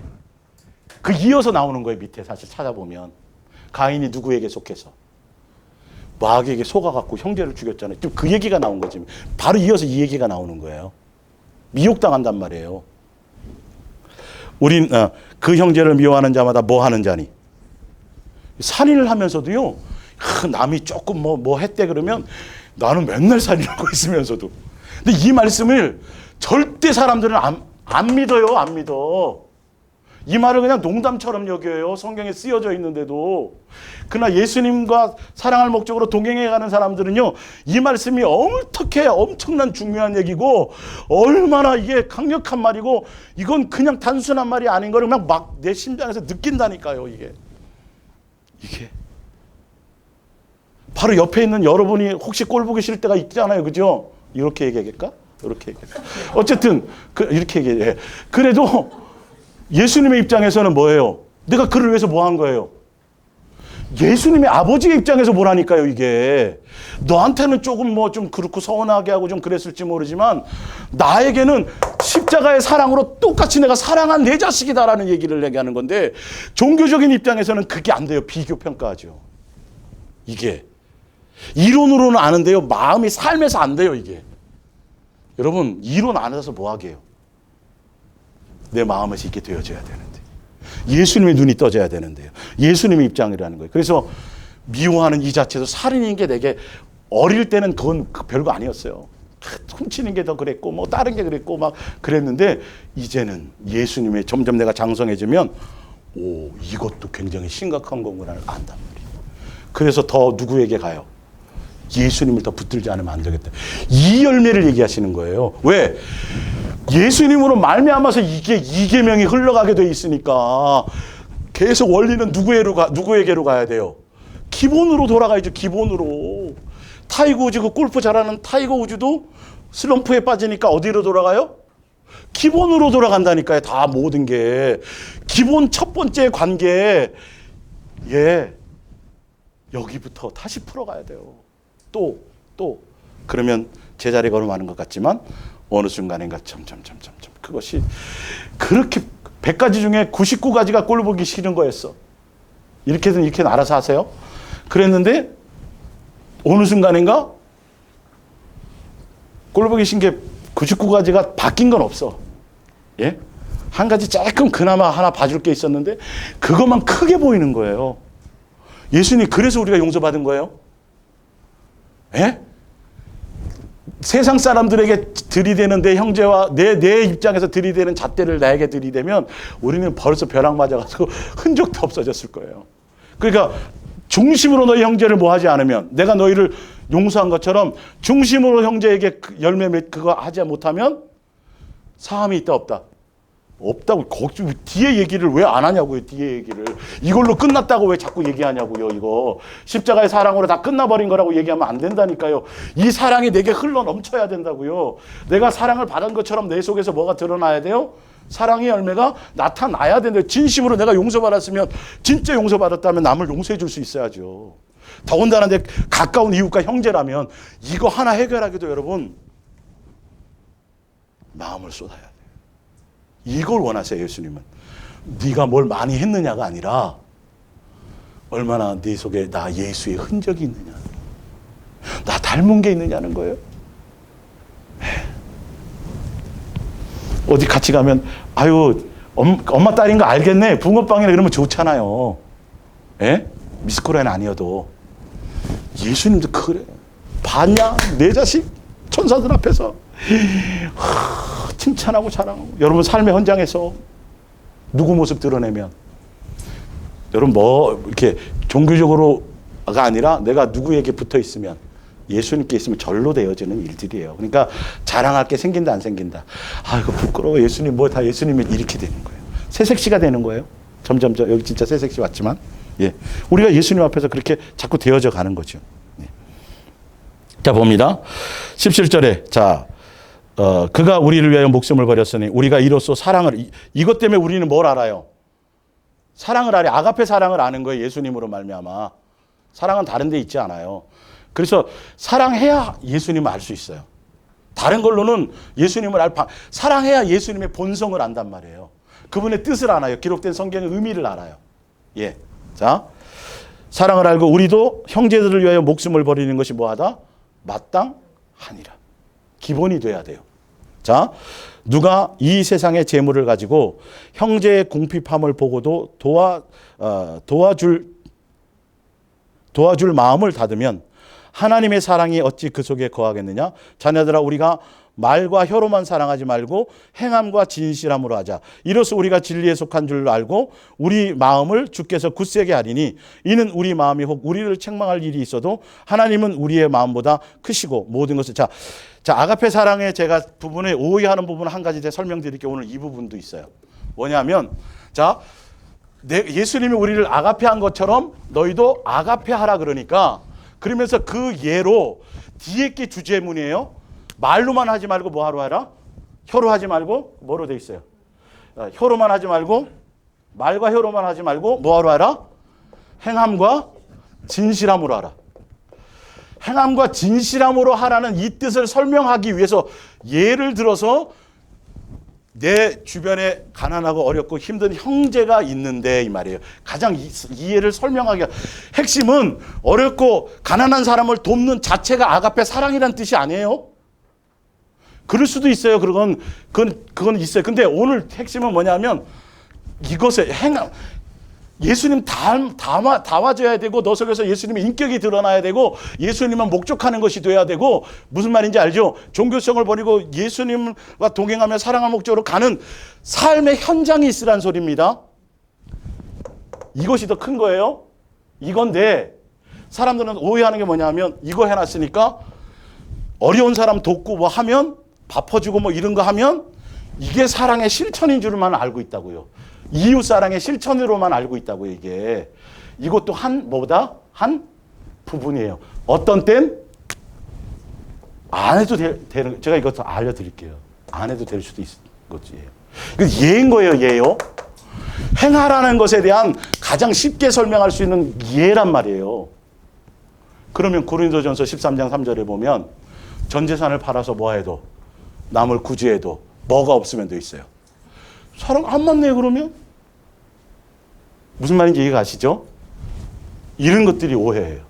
그 이어서 나오는 거예요, 밑에 사실 찾아보면. 가인이 누구에게 속해서? 마귀에게 속아갖고 형제를 죽였잖아요. 지금 그 얘기가 나온 거지. 바로 이어서 이 얘기가 나오는 거예요. 미혹당한단 말이에요. 우린 그 형제를 미워하는 자마다 뭐 하는 자니? 살인을 하면서도요. 남이 조금 뭐 했대 그러면 나는 맨날 살인하고 있으면서도. 근데 이 말씀을 절대 사람들은 안 믿어요. 안 믿어. 이 말을 그냥 농담처럼 여겨요. 성경에 쓰여져 있는데도. 그러나 예수님과 사랑할 목적으로 동행해 가는 사람들은요. 이 말씀이 어떻게 엄청난 중요한 얘기고 얼마나 이게 강력한 말이고 이건 그냥 단순한 말이 아닌 거를 그냥 막 내 심장에서 느낀다니까요. 이게. 바로 옆에 있는 여러분이 혹시 꼴 보기 싫을 때가 있잖아요. 그죠? 이렇게 얘기할까? 이렇게 얘기할까? 어쨌든 이렇게 얘기해. 그래도 예수님의 입장에서는 뭐예요? 내가 그를 위해서 뭐 한 거예요? 예수님의 아버지의 입장에서 뭐라니까요, 이게. 너한테는 조금 좀 그렇고 서운하게 하고 좀 그랬을지 모르지만 나에게는 십자가의 사랑으로 똑같이 내가 사랑한 내 자식이다라는 얘기를 얘기하는 건데 종교적인 입장에서는 그게 안 돼요. 비교 평가하죠. 이게. 이론으로는 아는데요. 마음이 삶에서 안 돼요, 이게. 여러분, 이론 안 해서 뭐 하게요? 내 마음에서 있게 되어져야 되는데. 예수님의 눈이 떠져야 되는데요. 예수님의 입장이라는 거예요. 그래서 미워하는 이 자체도 살인인 게 내게 어릴 때는 그건 별거 아니었어요. 훔치는 게 더 그랬고 뭐 다른 게 그랬고 막 그랬는데 이제는 예수님의 점점 내가 장성해지면 이것도 굉장히 심각한 거구나를 안단 말이에요. 그래서 더 누구에게 가요? 예수님을 더 붙들지 않으면 안 되겠다. 이 열매를 얘기하시는 거예요. 왜? 예수님으로 말미암아서 이게 이계명이 흘러가게 돼 있으니까 계속 원리는 누구에게로 가야 돼요? 기본으로 돌아가야죠. 기본으로. 타이거 우즈, 그 골프 잘하는 타이거 우즈도 슬럼프에 빠지니까 어디로 돌아가요? 기본으로 돌아간다니까요. 다 모든 게. 기본 첫 번째 관계. 여기부터 다시 풀어가야 돼요. 또. 그러면 제자리 걸음하는 것 같지만 어느 순간인가 그것이 그렇게 100가지 중에 99가지가 꼴 보기 싫은 거였어. 이렇게든 알아서 하세요. 그랬는데 어느 순간인가 꼴 보기 싫은 게 99가지가 바뀐 건 없어. 예? 한 가지 조금 그나마 하나 봐줄 게 있었는데 그것만 크게 보이는 거예요. 예수님 그래서 우리가 용서받은 거예요. 예? 세상 사람들에게 들이대는 내 형제와 내 입장에서 들이대는 잣대를 나에게 들이대면 우리는 벌써 벼락 맞아가지고 흔적도 없어졌을 거예요. 그러니까 중심으로 너희 형제를 뭐 하지 않으면 내가 너희를 용서한 것처럼 중심으로 형제에게 열매 그거 하지 못하면 사함이 있다 없다? 없다고. 거기 뒤에 얘기를 왜 안 하냐고요. 뒤에 얘기를. 이걸로 끝났다고 왜 자꾸 얘기하냐고요. 이거 십자가의 사랑으로 다 끝나버린 거라고 얘기하면 안 된다니까요. 이 사랑이 내게 흘러 넘쳐야 된다고요. 내가 사랑을 받은 것처럼 내 속에서 뭐가 드러나야 돼요? 사랑의 열매가 나타나야 된다. 진심으로 내가 용서받았으면 진짜 용서받았다면 남을 용서해 줄 수 있어야죠. 더군다나 내 가까운 이웃과 형제라면 이거 하나 해결하기도 여러분 마음을 쏟아야 돼요. 이걸 원하세요. 예수님은. 네가 뭘 많이 했느냐가 아니라 얼마나 네 속에 나 예수의 흔적이 있느냐, 나 닮은 게 있느냐는 거예요. 어디 같이 가면 아유 엄마 딸인 거 알겠네. 붕어빵이나 이러면 좋잖아요. 예? 미스코리아는 아니어도 예수님도 그래. 봤냐? 내 자식 천사들 앞에서 칭찬하고 자랑하고. 여러분 삶의 현장에서 누구 모습 드러내면 여러분 뭐 이렇게 종교적으로 아니라 내가 누구에게 붙어 있으면 예수님께 있으면 절로 되어지는 일들이에요. 그러니까 자랑할 게 생긴다 안 생긴다. 아 이거 부끄러워. 예수님 뭐 다 예수님이 이렇게 되는 거예요. 새색시가 되는 거예요. 점점 여기 진짜 새색시 왔지만 예. 우리가 예수님 앞에서 그렇게 자꾸 되어져 가는 거죠. 예. 자 봅니다. 17절에 자 그가 우리를 위하여 목숨을 버렸으니 우리가 이로써 사랑을 이것 때문에 우리는 뭘 알아요? 사랑을 알아요. 아가페 사랑을 아는 거예요. 예수님으로 말미암아. 사랑은 다른 데 있지 않아요. 그래서 사랑해야 예수님을 알 수 있어요. 다른 걸로는 예수님을 사랑해야 예수님의 본성을 안단 말이에요. 그분의 뜻을 알아요. 기록된 성경의 의미를 알아요. 예. 자, 사랑을 알고 우리도 형제들을 위하여 목숨을 버리는 것이 뭐하다? 마땅하니라. 기본이 돼야 돼요. 자, 누가 이 세상의 재물을 가지고 형제의 궁핍함을 보고도 도와줄 마음을 닫으면 하나님의 사랑이 어찌 그 속에 거하겠느냐? 자녀들아 우리가 말과 혀로만 사랑하지 말고 행함과 진실함으로 하자. 이로써 우리가 진리에 속한 줄 알고 우리 마음을 주께서 굳세게 하리니 이는 우리 마음이 혹 우리를 책망할 일이 있어도 하나님은 우리의 마음보다 크시고 모든 것을 자 아가페 사랑에 제가 부분에 오해하는 부분 한 가지 제가 설명드릴게요. 오늘 이 부분도 있어요. 뭐냐면 자 예수님이 우리를 아가페한 것처럼 너희도 아가페하라 그러니까 그러면서 그 예로 뒤에 게 주제문이에요. 말로만 하지 말고 뭐 하러 하라? 혀로 하지 말고 뭐로 돼 있어요? 혀로만 하지 말고 말과 혀로만 하지 말고 뭐 하러 하라? 행함과 진실함으로 하라. 행함과 진실함으로 하라는 이 뜻을 설명하기 위해서 예를 들어서 내 주변에 가난하고 어렵고 힘든 형제가 있는데 이 말이에요. 가장 이해를 설명하기가 핵심은 어렵고 가난한 사람을 돕는 자체가 아가페 사랑이라는 뜻이 아니에요. 그럴 수도 있어요. 그건 있어요. 근데 오늘 핵심은 뭐냐면 이것에 예수님 닮아줘야 되고 너 속에서 예수님의 인격이 드러나야 되고 예수님만 목적하는 것이 돼야 되고 무슨 말인지 알죠? 종교성을 버리고 예수님과 동행하며 사랑할 목적으로 가는 삶의 현장이 있으란 소리입니다. 이것이 더 큰 거예요. 이건데 사람들은 오해하는 게 뭐냐면 이거 해놨으니까 어려운 사람 돕고 뭐 하면 밥 퍼주고 뭐 이런 거 하면 이게 사랑의 실천인 줄만 알고 있다고요. 이웃사랑의 실천으로만 알고 있다고 이게. 이것도 한 부분이에요. 어떤 땐 안 해도 되는 제가 이것도 알려드릴게요. 안 해도 될 수도 있는 거지예요. 예인 거예요. 예요. 행하라는 것에 대한 가장 쉽게 설명할 수 있는 예란 말이에요. 그러면 고린도전서 13장 3절에 보면 전 재산을 팔아서 뭐 해도 남을 구제해도 뭐가 없으면 돼 있어요. 사랑 안 맞네 그러면? 무슨 말인지 이해가 가시죠? 이런 것들이 오해예요.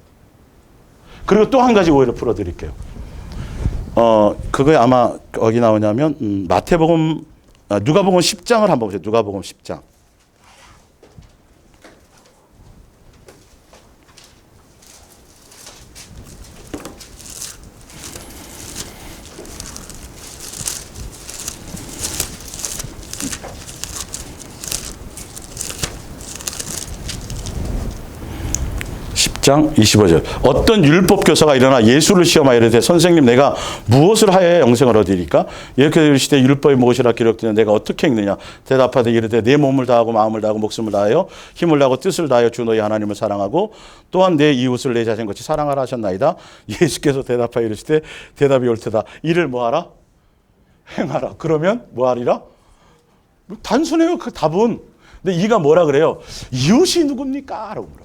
그리고 또 한 가지 오해를 풀어드릴게요. 그거에 아마 어디 나오냐면 마태복음 누가복음 10장을 한번 보세요. 누가복음 10장. 10장 25절. 어떤 율법 교사가 일어나 예수를 시험하여 이르되 선생님 내가 무엇을 하여야 영생을 얻으리까? 이렇게 이르시되 율법이 무엇이라 기록되냐 내가 어떻게 읽느냐? 대답하되 이르되 내 몸을 다하고 마음을 다하고 목숨을 다하여 힘을 다하고 뜻을 다하여 주 너희 하나님을 사랑하고 또한 내 이웃을 내 자신같이 사랑하라 하셨나이다. 예수께서 대답하여 이르시되 대답이 옳도다. 이를 뭐하라? 행하라. 그러면 뭐하리라? 단순해요. 그 답은. 근데 이가 뭐라 그래요? 이웃이 누굽니까? 라고 물어봐요.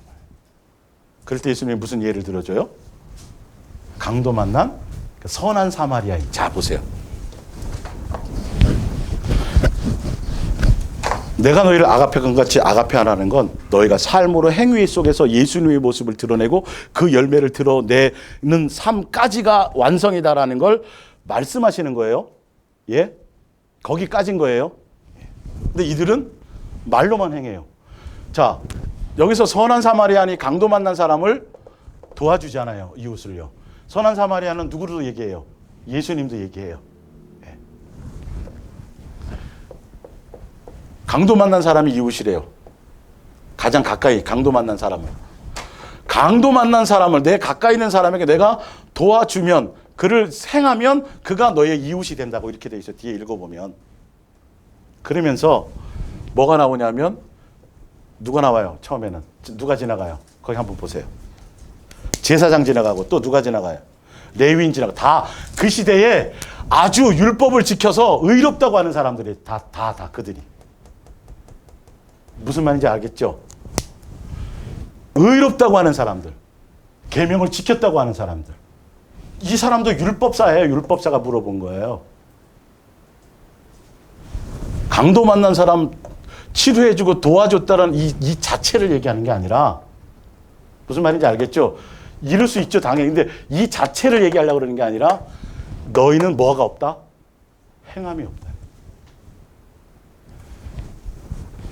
그럴 때 예수님이 무슨 예를 들어줘요? 강도 만난 선한 사마리아인. 자 보세요. 내가 너희를 아가페건 같이 아가페하라는 건 너희가 삶으로 행위 속에서 예수님의 모습을 드러내고 그 열매를 드러내는 삶까지가 완성이다라는 걸 말씀하시는 거예요. 예? 거기까지인 거예요. 근데 이들은 말로만 행해요. 자, 여기서 선한 사마리아인이 강도 만난 사람을 도와주잖아요. 이웃을요. 선한 사마리아는 누구로 얘기해요? 예수님도 얘기해요. 예. 강도 만난 사람이 이웃이래요. 가장 가까이 강도 만난 사람을. 강도 만난 사람을, 내 가까이 있는 사람에게 내가 도와주면, 그를 행하면 그가 너의 이웃이 된다고 이렇게 돼 있어요. 뒤에 읽어보면. 그러면서 뭐가 나오냐면, 누가 나와요? 처음에는 누가 지나가요? 거기 한번 보세요. 제사장 지나가고 또 누가 지나가요? 레위인 지나가고. 다 그 시대에 아주 율법을 지켜서 의롭다고 하는 사람들이 다 그들이. 무슨 말인지 알겠죠? 의롭다고 하는 사람들, 계명을 지켰다고 하는 사람들. 이 사람도 율법사예요. 율법사가 물어본 거예요. 강도 만난 사람 치료해주고 도와줬다는 이 자체를 얘기하는 게 아니라, 무슨 말인지 알겠죠? 이럴 수 있죠, 당연히. 근데 이 자체를 얘기하려고 그러는 게 아니라, 너희는 뭐가 없다? 행함이 없다.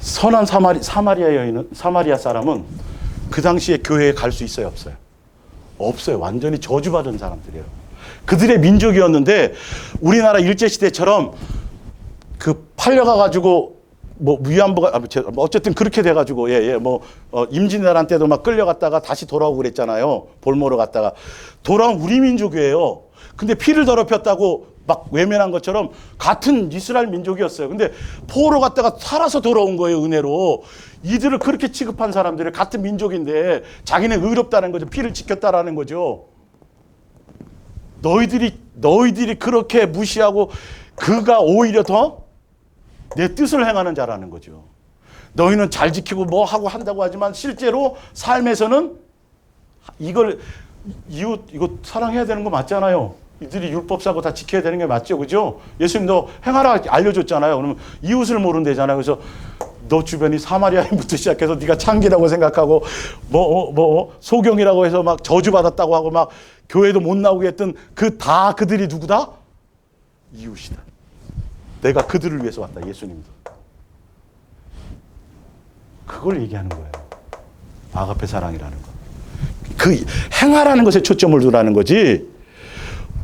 선한 사마리아 여인은, 사마리아 사람은 그 당시에 교회에 갈 수 있어요, 없어요? 없어요. 완전히 저주받은 사람들이에요. 그들의 민족이었는데, 우리나라 일제시대처럼 그 팔려가가지고 뭐 위안부가 어쨌든 그렇게 돼가지고 임진왜란 때도 막 끌려갔다가 다시 돌아오고 그랬잖아요. 볼모로 갔다가 돌아온 우리 민족이에요. 근데 피를 더럽혔다고 막 외면한 것처럼 같은 이스라엘 민족이었어요. 근데 포로 갔다가 살아서 돌아온 거예요, 은혜로. 이들을 그렇게 취급한 사람들이 같은 민족인데 자기는 의롭다는 거죠. 피를 지켰다라는 거죠. 너희들이 그렇게 무시하고 그가 오히려 더 내 뜻을 행하는 자라는 거죠. 너희는 잘 지키고 뭐 하고 한다고 하지만 실제로 삶에서는 이거 사랑해야 되는 거 맞잖아요. 이들이 율법사고 다 지켜야 되는 게 맞죠, 그죠? 예수님도 행하라 알려줬잖아요. 그러면 이웃을 모른대잖아요. 그래서 너 주변이 사마리아인부터 시작해서 네가 창기라고 생각하고 소경이라고 해서 막 저주받았다고 하고 막 교회도 못 나오게 했던 그들이 누구다? 이웃이다. 내가 그들을 위해서 왔다, 예수님도. 그걸 얘기하는 거예요. 아가페 사랑이라는 거. 그 행하라는 것에 초점을 두라는 거지.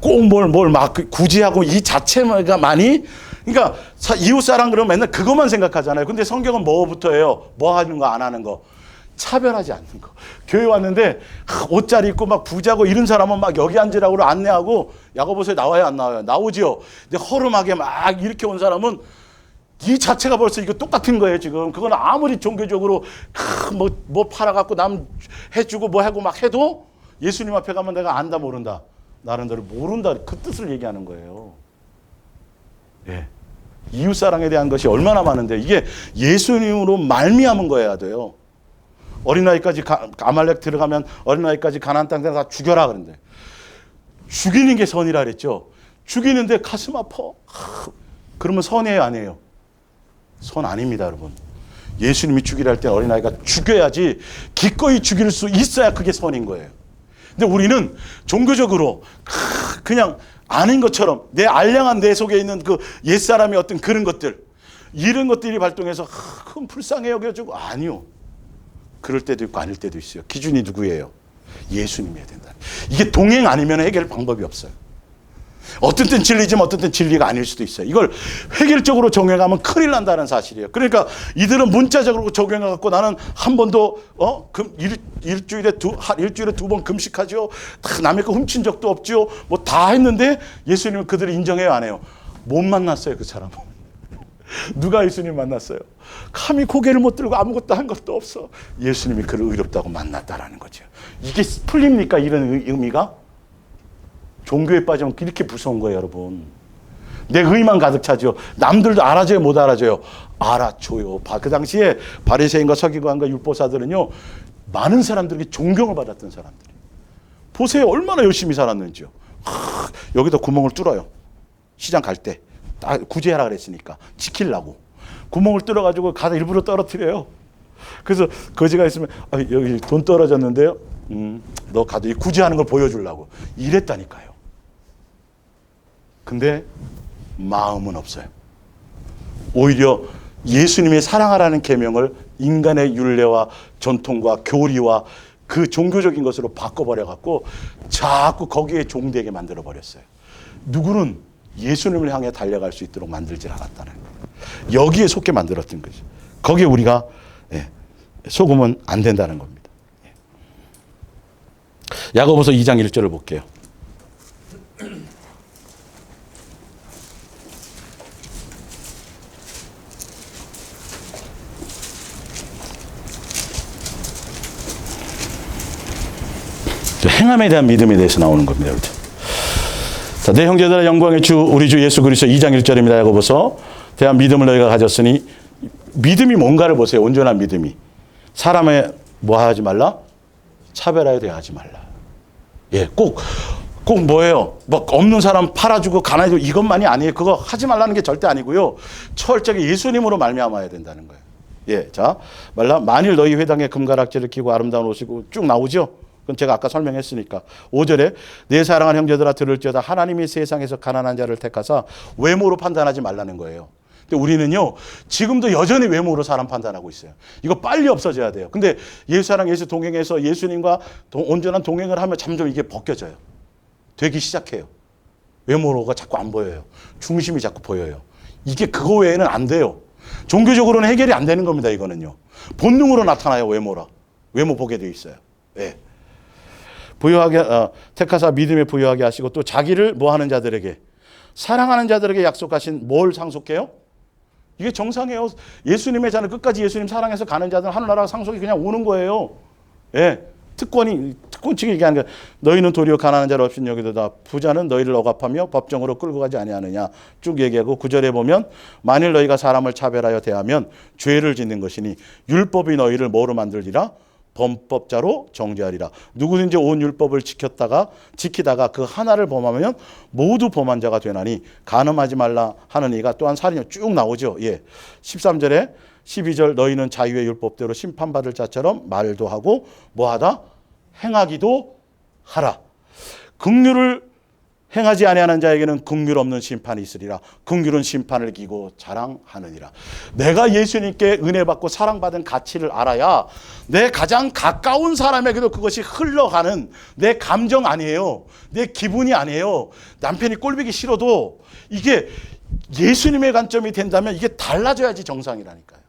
꼭 뭘 막 굳이 하고 이 자체가 많이, 그러니까 이웃 사랑 그러면 맨날 그것만 생각하잖아요. 근데 성경은 뭐부터 해요? 뭐 하는 거, 안 하는 거. 차별하지 않는 거. 교회 왔는데 옷 잘 입고 막 부자고 이런 사람은 막 여기 앉으라고 안내하고, 야고보서에 나와요, 안 나와요? 나오지요. 근데 허름하게 막 이렇게 온 사람은 이 자체가 벌써 이거 똑같은 거예요, 지금. 그건 아무리 종교적으로 뭐 팔아갖고 남 해주고 뭐 하고 막 해도 예수님 앞에 가면 내가 안다 모른다. 나는 너를 모른다. 그 뜻을 얘기하는 거예요. 예. 이웃사랑에 대한 것이 얼마나 많은데 이게 예수님으로 말미암은 거여야 돼요. 어린아이까지 아말렉 들어가면 어린아이까지 가나안 땅에 다 죽여라 그런데, 죽이는 게 선이라 그랬죠. 죽이는데 가슴 아파. 그러면 선이에요, 아니에요? 선 아닙니다, 여러분. 예수님이 죽이라 할 때 어린아이가 죽여야지, 기꺼이 죽일 수 있어야 그게 선인 거예요. 근데 우리는 종교적으로 그냥 아닌 것처럼 내 알량한 내 속에 있는 그 옛사람의 어떤 그런 것들, 이런 것들이 발동해서 큰 불쌍해 여겨주고, 아니요. 그럴 때도 있고 아닐 때도 있어요. 기준이 누구예요? 예수님이어야 된다. 이게 동행 아니면 해결 방법이 없어요. 어떤 땐 진리지만 어떤 땐 진리가 아닐 수도 있어요. 이걸 획일적으로 적용하면 큰일 난다는 사실이에요. 그러니까 이들은 문자적으로 적용해갖고 나는 한 번도 일주일에 두 번 금식하죠. 다 남의 거 훔친 적도 없죠. 뭐 다 했는데 예수님은 그들을 인정해요, 안 해요? 못 만났어요, 그 사람은. 누가 예수님 만났어요? 감히 고개를 못 들고 아무것도 한 것도 없어. 예수님이 그를 의롭다고 만났다라는 거죠. 이게 풀립니까, 이런 의미가? 종교에 빠지면 이렇게 무서운 거예요, 여러분. 내 의만 가득 차죠. 남들도 알아줘요, 못 알아줘요? 알아줘요. 그 당시에 바리새인과 서기관과 율법사들은요, 많은 사람들에게 존경을 받았던 사람들이. 보세요, 얼마나 열심히 살았는지요. 여기다 구멍을 뚫어요. 시장 갈 때. 구제하라 그랬으니까 지키려고 구멍을 뚫어가지고 가다 일부러 떨어뜨려요. 그래서 거지가 있으면 여기 돈 떨어졌는데요. 너 가도 구제하는 걸 보여주려고 이랬다니까요. 근데 마음은 없어요. 오히려 예수님의 사랑하라는 계명을 인간의 율례와 전통과 교리와 그 종교적인 것으로 바꿔버려갖고 자꾸 거기에 종되게 만들어버렸어요. 누구는 예수님을 향해 달려갈 수 있도록 만들지 않았다는 거예요. 여기에 속게 만들었던 거죠. 거기에 우리가 속으면 안 된다는 겁니다. 야고보서 2장 1절을 볼게요. 행함에 대한 믿음에 대해서 나오는 겁니다. 자, 내 형제들아 영광의 주 우리 주 예수 그리스도 2장 1절입니다. 야고보서 대한 믿음을 너희가 가졌으니 믿음이 뭔가를 보세요. 온전한 믿음이. 사람의 뭐 하지 말라? 차별하여 대하지 말라. 예, 꼭 뭐예요? 막 없는 사람 팔아주고 가난해지고 이것만이 아니에요. 그거 하지 말라는 게 절대 아니고요. 철저하게 예수님으로 말미암아야 된다는 거예요. 예, 자, 만일 너희 회당에 금가락지를 끼고 아름다운 옷이고 쭉 나오죠. 그건 제가 아까 설명했으니까. 5절에 내 사랑하는 형제들아 들을지어다 하나님이 세상에서 가난한 자를 택하사 외모로 판단하지 말라는 거예요. 근데 우리는요 지금도 여전히 외모로 사람 판단하고 있어요. 이거 빨리 없어져야 돼요. 근데 예수 사랑 예수 동행해서 예수님과 온전한 동행을 하면 점점 이게 벗겨져요. 되기 시작해요. 외모로가 자꾸 안 보여요. 중심이 자꾸 보여요. 이게 그거 외에는 안 돼요. 종교적으로는 해결이 안 되는 겁니다. 이거는요. 본능으로 나타나요. 외모라. 외모 보게 돼 있어요. 예. 부유하게 택하사 믿음에 부유하게 하시고 또 자기를 뭐 하는 자들에게 사랑하는 자들에게 약속하신 뭘 상속해요? 이게 정상이에요. 예수님의 자는 끝까지 예수님 사랑해서 가는 자들은 하늘나라 상속이 그냥 오는 거예요. 예. 특권층이 얘기하는 거예요. 너희는 도리어 가난한 자를 없인 여기도다. 부자는 너희를 억압하며 법정으로 끌고 가지 아니하느냐. 쭉 얘기하고 9절에 보면 만일 너희가 사람을 차별하여 대하면 죄를 짓는 것이니 율법이 너희를 뭐로 만들리라? 범법자로 정죄하리라. 누구든지 온 율법을 지키다가 그 하나를 범하면 모두 범한 자가 되나니 간음하지 말라 하는 이가 또한 살인이 쭉 나오죠. 예. 13절에 12절 너희는 자유의 율법대로 심판받을 자처럼 말도 하고 뭐하다? 행하기도 하라. 긍휼을 행하지 아니하는 자에게는 긍휼 없는 심판이 있으리라. 긍휼은 심판을 기고 자랑하느니라. 내가 예수님께 은혜 받고 사랑받은 가치를 알아야 내 가장 가까운 사람에게도 그것이 흘러가는 내 감정 아니에요. 내 기분이 아니에요. 남편이 꼴보기 싫어도 이게 예수님의 관점이 된다면 이게 달라져야지 정상이라니까요.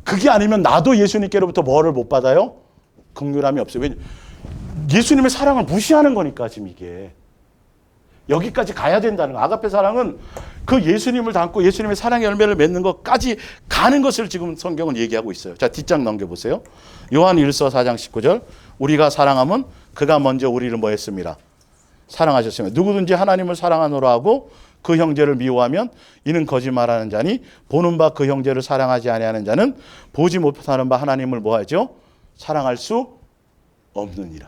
그게 아니면 나도 예수님께로부터 뭐를 못 받아요? 긍휼함이 없어요. 왜냐하면 예수님의 사랑을 무시하는 거니까 지금 이게. 여기까지 가야 된다는 거. 아가페 사랑은 그 예수님을 닮고 예수님의 사랑의 열매를 맺는 것까지 가는 것을 지금 성경은 얘기하고 있어요. 자, 뒷장 넘겨보세요. 요한 1서 4장 19절. 우리가 사랑하면 그가 먼저 우리를 뭐 했습니다? 사랑하셨으며 누구든지 하나님을 사랑하노라 하고 그 형제를 미워하면 이는 거짓말하는 자니 보는 바 그 형제를 사랑하지 아니하는 자는 보지 못하는 바 하나님을 뭐 하죠? 사랑할 수 없느니라.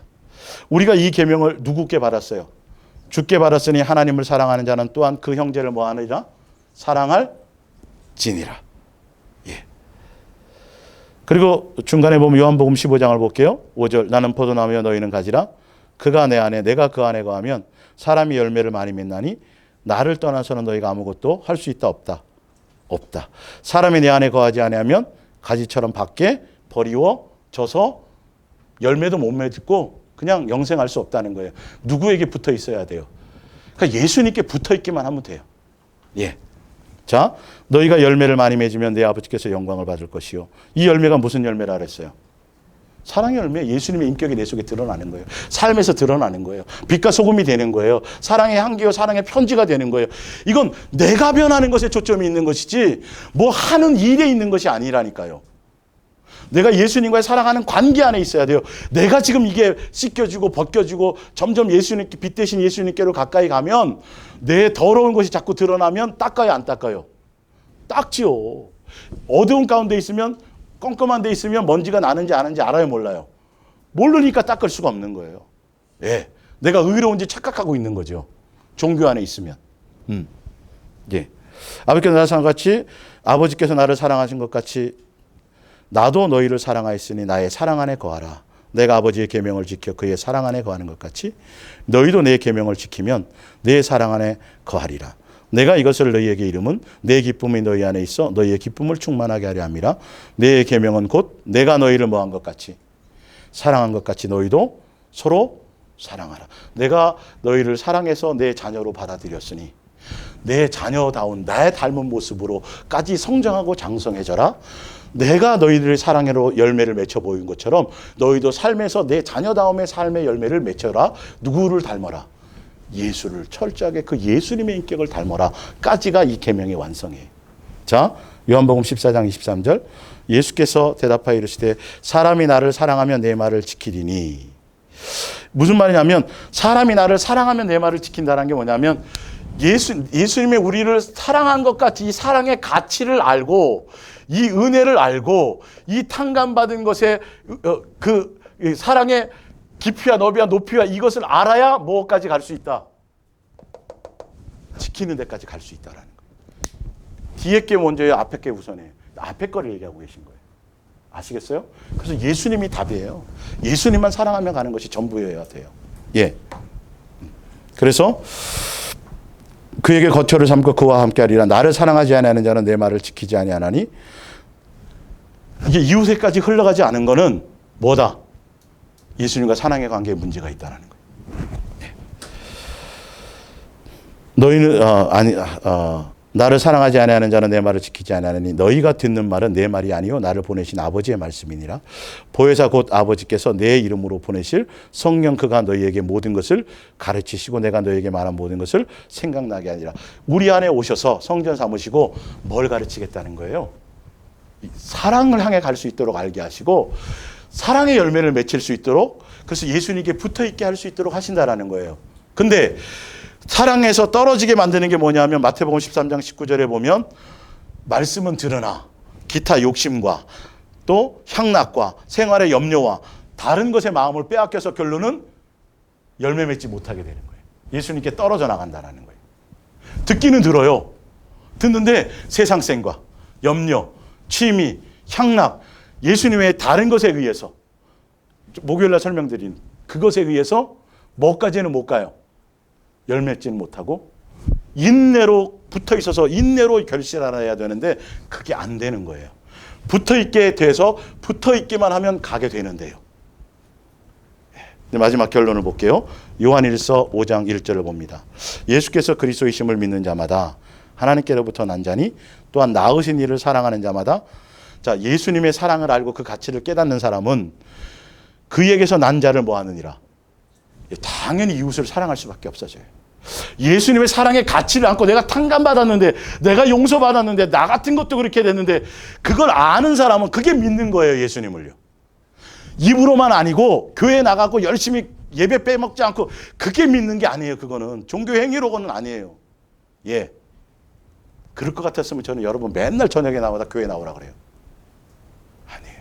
우리가 이 계명을 누구께 받았어요? 주께 받았으니 하나님을 사랑하는 자는 또한 그 형제를 뭐 하느니라? 사랑할 지니라. 예. 그리고 중간에 보면 요한복음 15장을 볼게요. 5절 나는 포도나무여 너희는 가지라. 그가 내 안에 내가 그 안에 거하면 사람이 열매를 많이 맺나니 나를 떠나서는 너희가 아무것도 할 수 있다 없다. 없다. 사람이 내 안에 거하지 아니하면 가지처럼 밖에 버리워져서 열매도 못 맺고 그냥 영생할 수 없다는 거예요. 누구에게 붙어 있어야 돼요? 그러니까 예수님께 붙어 있기만 하면 돼요. 예. 자, 너희가 열매를 많이 맺으면 내 아버지께서 영광을 받을 것이요. 이 열매가 무슨 열매라 그랬어요? 사랑의 열매, 예수님의 인격이 내 속에 드러나는 거예요. 삶에서 드러나는 거예요. 빛과 소금이 되는 거예요. 사랑의 향기요, 사랑의 편지가 되는 거예요. 이건 내가 변하는 것에 초점이 있는 것이지 뭐 하는 일에 있는 것이 아니라니까요. 내가 예수님과의 사랑하는 관계 안에 있어야 돼요. 내가 지금 이게 씻겨지고 벗겨지고 점점 예수님께 빛 대신 예수님께로 가까이 가면 내 더러운 것이 자꾸 드러나면 닦아요, 안 닦아요? 닦지요. 어두운 가운데 있으면 껌껌한 데 있으면 먼지가 나는지 아는지 알아요, 몰라요? 모르니까 닦을 수가 없는 거예요. 예, 내가 의로운지 착각하고 있는 거죠. 종교 안에 있으면. 예, 아버지께서 나를 사랑하신 것 같이 나도 너희를 사랑하였으니 나의 사랑 안에 거하라. 내가 아버지의 계명을 지켜 그의 사랑 안에 거하는 것 같이 너희도 내 계명을 지키면 내 사랑 안에 거하리라. 내가 이것을 너희에게 이름은 내 기쁨이 너희 안에 있어 너희의 기쁨을 충만하게 하려 함이라. 내 계명은 곧 내가 너희를 뭐한 것 같이 사랑한 것 같이 너희도 서로 사랑하라. 내가 너희를 사랑해서 내 자녀로 받아들였으니 내 자녀다운 나의 닮은 모습으로까지 성장하고 장성해져라. 내가 너희들의 사랑으로 열매를 맺혀 보인 것처럼 너희도 삶에서 내 자녀다움의 삶의 열매를 맺혀라. 누구를 닮아라? 예수를 철저하게 그 예수님의 인격을 닮아라까지가 이 계명의 완성이에요. 자, 요한복음 14장 23절 예수께서 대답하여 이르시되 사람이 나를 사랑하면 내 말을 지키리니. 무슨 말이냐면 사람이 나를 사랑하면 내 말을 지킨다는 게 뭐냐면 예수님의 우리를 사랑한 것 같이 이 사랑의 가치를 알고 이 은혜를 알고 이 탕감받은 것의 그 사랑의 깊이와 너비와 높이와 이것을 알아야 뭐까지 갈 수 있다? 지키는 데까지 갈 수 있다라는 거예요. 뒤에 게 먼저예요? 앞에 게 우선이에요? 앞에 거를 얘기하고 계신 거예요. 아시겠어요? 그래서 예수님이 답이에요. 예수님만 사랑하며 가는 것이 전부여야 돼요. 예. 그래서 그에게 거처를 삼고 그와 함께하리라. 나를 사랑하지 아니하는 자는 내 말을 지키지 아니하나니. 이게 이웃에까지 흘러가지 않은 거는 뭐다? 예수님과 사랑의 관계에 문제가 있다는 거예요. 예. 너희는 나를 사랑하지 아니하는 자는 내 말을 지키지 아니하느니 너희가 듣는 말은 내 말이 아니요 나를 보내신 아버지의 말씀이니라. 보혜사 곧 아버지께서 내 이름으로 보내실 성령 그가 너희에게 모든 것을 가르치시고 내가 너희에게 말한 모든 것을 생각나게 하니라. 우리 안에 오셔서 성전 삼으시고 뭘 가르치겠다는 거예요? 사랑을 향해 갈 수 있도록 알게 하시고 사랑의 열매를 맺힐 수 있도록, 그래서 예수님께 붙어있게 할 수 있도록 하신다라는 거예요. 근데 사랑에서 떨어지게 만드는 게 뭐냐면 마태복음 13장 19절에 보면 말씀은 들으나 기타 욕심과 또 향락과 생활의 염려와 다른 것에 마음을 빼앗겨서 결론은 열매 맺지 못하게 되는 거예요. 예수님께 떨어져 나간다는 거예요. 듣기는 들어요. 듣는데 세상생과 염려, 취미, 향락, 예수님의 다른 것에 의해서, 목요일날 설명드린 그것에 의해서 뭐까지는 못 가요. 열맺지는 못하고 인내로 붙어 있어서 인내로 결실하여야 되는데 그게 안 되는 거예요. 붙어 있게 돼서 붙어 있기만 하면 가게 되는데요. 마지막 결론을 볼게요. 요한일서 5장 1절을 봅니다. 예수께서 그리스도이심을 믿는 자마다 하나님께로부터 난 자니 또한 나으신 이를 사랑하는 자마다, 자, 예수님의 사랑을 알고 그 가치를 깨닫는 사람은 그에게서 난 자를 뭐 하느니라? 당연히 이웃을 사랑할 수밖에 없어져요. 예수님의 사랑의 가치를 안고 내가 탕감받았는데, 내가 용서받았는데, 나 같은 것도 그렇게 됐는데, 그걸 아는 사람은 그게 믿는 거예요, 예수님을요. 입으로만 아니고 교회 나가고 열심히 예배 빼먹지 않고 그게 믿는 게 아니에요. 그거는 종교 행위로는 아니에요. 예. 그럴 것 같았으면 저는 여러분 맨날 저녁에 나오다 교회 나오라 그래요. 아니에요.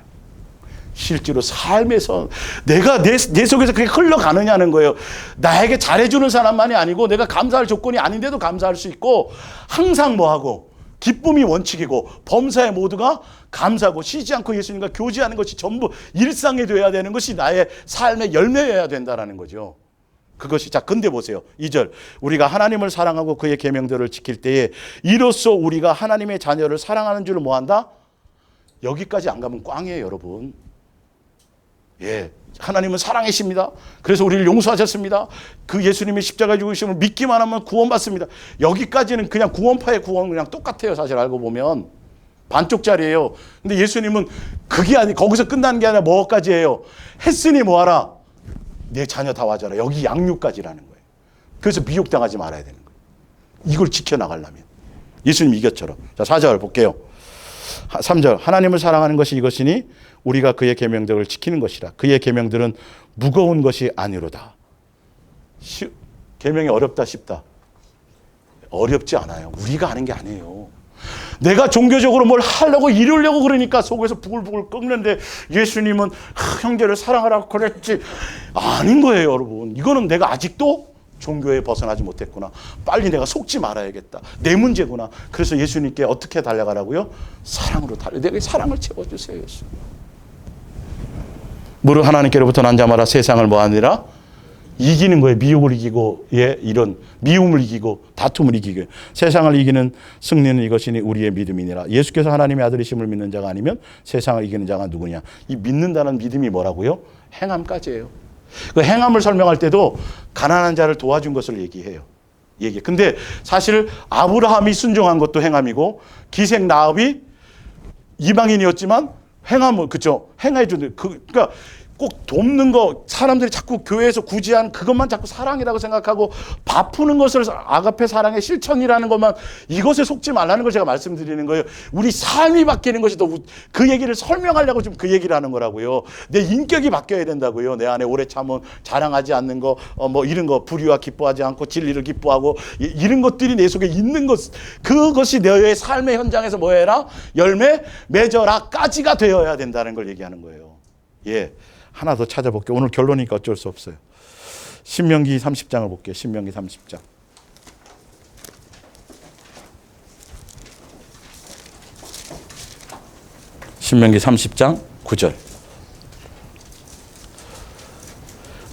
실제로 삶에서 내가 내 속에서 그게 흘러가느냐는 거예요. 나에게 잘해주는 사람만이 아니고 내가 감사할 조건이 아닌데도 감사할 수 있고, 항상 뭐하고 기쁨이 원칙이고 범사의 모두가 감사하고 쉬지 않고 예수님과 교제하는 것이 전부 일상이 되어야 되는 것이 나의 삶의 열매여야 된다는 거죠. 그것이, 자, 근데 보세요. 2절. 우리가 하나님을 사랑하고 그의 계명들을 지킬 때에 이로써 우리가 하나님의 자녀를 사랑하는 줄을 뭐한다? 여기까지 안 가면 꽝이에요, 여러분. 예. 하나님은 사랑이십니다. 그래서 우리를 용서하셨습니다. 그 예수님의 십자가 죽으심을 믿기만 하면 구원받습니다. 여기까지는 그냥 구원파의 구원 그냥 똑같아요. 사실 알고 보면 반쪽짜리예요. 근데 예수님은 그게 아니, 거기서 끝나는 게 아니라 뭐까지 해요? 했으니 뭐하라? 내 자녀 다 와줘라. 여기 양육까지라는 거예요. 그래서 미혹당하지 말아야 되는 거예요. 이걸 지켜나가려면. 예수님 이것처럼. 자, 4절 볼게요. 3절. 하나님을 사랑하는 것이 이것이니 우리가 그의 계명들을 지키는 것이라. 그의 계명들은 무거운 것이 아니로다. 계명이 어렵다 쉽다? 어렵지 않아요. 우리가 하는 게 아니에요. 내가 종교적으로 뭘 하려고 이루려고 그러니까 속에서 부글부글 끓는데 예수님은 형제를 사랑하라고 그랬지. 아닌 거예요, 여러분. 이거는 내가 아직도 종교에 벗어나지 못했구나. 빨리 내가 속지 말아야겠다. 내 문제구나. 그래서 예수님께 어떻게 달려가라고요? 사랑으로 내게 사랑을 채워주세요, 예수. 무릇 하나님께로부터 난 자마다 세상을 뭐하니라? 이기는 거예요. 미혹을 이기고, 예, 이런 미움을 이기고 다툼을 이기고. 세상을 이기는 승리는 이것이니 우리의 믿음이니라. 예수께서 하나님의 아들이심을 믿는 자가 아니면 세상을 이기는 자가 누구냐? 이 믿는다는 믿음이 뭐라고요? 행함까지예요. 그 행함을 설명할 때도 가난한 자를 도와준 것을 얘기해요. 얘기. 근데 사실 아브라함이 순종한 것도 행함이고 기생 라합이 이방인이었지만 행함을 그죠? 행해 주는 그러니까 꼭 돕는 거 사람들이 자꾸 교회에서 구제한 그것만 자꾸 사랑이라고 생각하고 바푸는 것을 아가페 사랑의 실천이라는 것만 이것에 속지 말라는 걸 제가 말씀드리는 거예요. 우리 삶이 바뀌는 것이 더 그 얘기를 설명하려고 좀 그 얘기를 하는 거라고요. 내 인격이 바뀌어야 된다고요. 내 안에 오래 참은 자랑하지 않는 거 뭐 이런 거 불의와 기뻐하지 않고 진리를 기뻐하고 이런 것들이 내 속에 있는 것 그것이 너의 삶의 현장에서 뭐 해라? 열매 맺어라까지가 되어야 된다는 걸 얘기하는 거예요. 예. 하나 더 찾아볼게요. 오늘 결론이니까 어쩔 수 없어요. 신명기 30장을 볼게요. 신명기 30장. 신명기 30장 9절.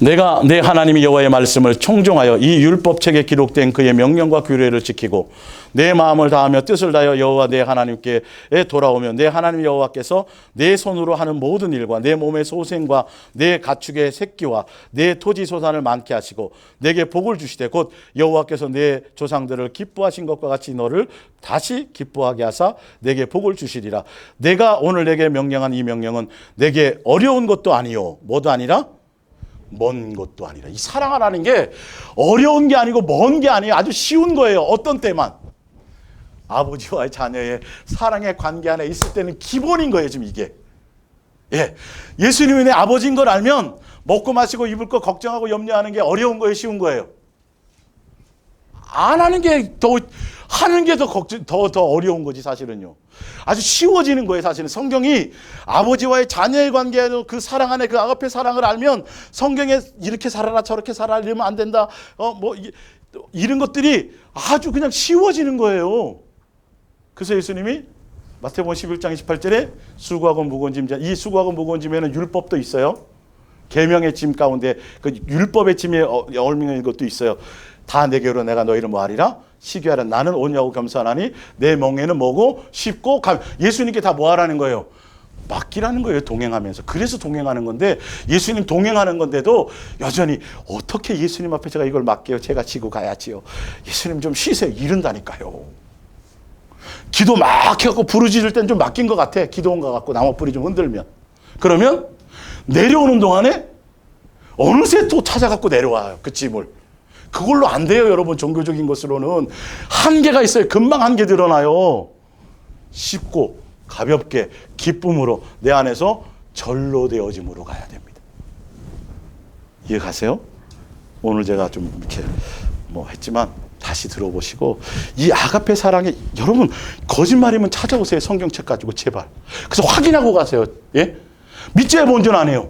내가 내 하나님 여호와의 말씀을 청종하여 이 율법책에 기록된 그의 명령과 규례를 지키고 내 마음을 다하며 뜻을 다하여 여호와 내 하나님께 돌아오면 내 하나님 여호와께서 내 손으로 하는 모든 일과 내 몸의 소생과 내 가축의 새끼와 내 토지 소산을 많게 하시고 내게 복을 주시되 곧 여호와께서 내 조상들을 기뻐하신 것과 같이 너를 다시 기뻐하게 하사 내게 복을 주시리라. 내가 오늘 내게 명령한 이 명령은 내게 어려운 것도 아니요 뭐도 아니라 먼 것도 아니라. 이 사랑하라는 게 어려운 게 아니고 먼 게 아니에요. 아주 쉬운 거예요. 어떤 때만. 아버지와의 자녀의 사랑의 관계 안에 있을 때는 기본인 거예요. 지금 이게. 예. 예수님이 내 아버지인 걸 알면 먹고 마시고 입을 거 걱정하고 염려하는 게 어려운 거예요. 쉬운 거예요. 안 하는 게 더 하는 게 더 어려운 거지 사실은요. 아주 쉬워지는 거예요. 사실은 성경이 아버지와의 자녀의 관계에도 그 사랑 안에 그 아가페 사랑을 알면 성경에 이렇게 살아라 저렇게 살아라 이러면 안 된다. 이런 것들이 아주 그냥 쉬워지는 거예요. 그래서 예수님이 마태복음 11장 28절에 수고하고 무거운 짐 이 수고하고 무거운 짐에는 율법도 있어요. 계명의 짐 가운데 그 율법의 짐에 어울리는 것도 있어요. 다 내게로 내가 너희를 뭐하리라? 시기하라. 나는 온유하고 겸손하니 내 멍에는 뭐고 쉽고 예수님께 다 뭐하라는 거예요? 맡기라는 거예요. 동행하면서. 그래서 동행하는 건데 예수님 동행하는 건데도 여전히 어떻게 예수님 앞에 제가 이걸 맡겨요? 제가 지고 가야지요. 예수님 좀 쉬세요. 이른다니까요. 기도 막 해갖고 부르짖을 땐 좀 맡긴 것 같아. 기도원 것 같고 나무뿌리 좀 흔들면. 그러면 내려오는 동안에 어느새 또 찾아갖고 내려와요. 그 짐을. 그걸로 안 돼요. 여러분 종교적인 것으로는. 한계가 있어요. 금방 한계 드러나요. 쉽고 가볍게 기쁨으로 내 안에서 절로 되어짐으로 가야 됩니다. 이해가세요? 오늘 제가 좀 이렇게 했지만 다시 들어보시고 이 아가페 사랑에 여러분 거짓말이면 찾아오세요. 성경책 가지고 제발. 그래서 확인하고 가세요. 예? 믿져야 본전 안 해요.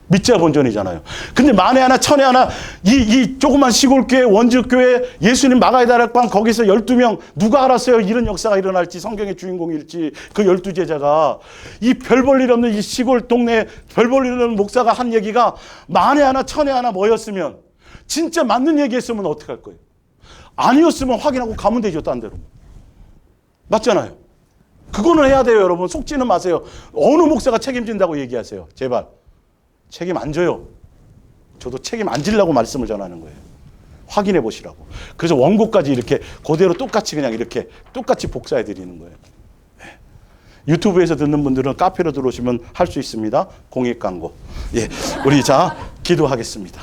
믿져야 본전이잖아요. 근데 만에 하나 천에 하나 이 조그만 시골교회 원주교회 예수님 마가의 다락방 거기서 12명 누가 알았어요? 이런 역사가 일어날지 성경의 주인공일지 그 12제자가 이 별 볼 일 없는 이 시골 동네 별 볼 일 없는 목사가 한 얘기가 만에 하나 천에 하나 뭐였으면 진짜 맞는 얘기했으면 어떻게 할 거예요? 아니었으면 확인하고 가면 되죠. 딴 데로. 맞잖아요. 그거는 해야 돼요. 여러분 속지는 마세요. 어느 목사가 책임진다고 얘기하세요. 제발. 책임 안 져요. 저도 책임 안 지려고 말씀을 전하는 거예요. 확인해 보시라고. 그래서 원고까지 이렇게 그대로 똑같이 그냥 이렇게 똑같이 복사해 드리는 거예요. 네. 유튜브에서 듣는 분들은 카페로 들어오시면 할 수 있습니다. 공익 광고. 예, 우리 자 기도하겠습니다.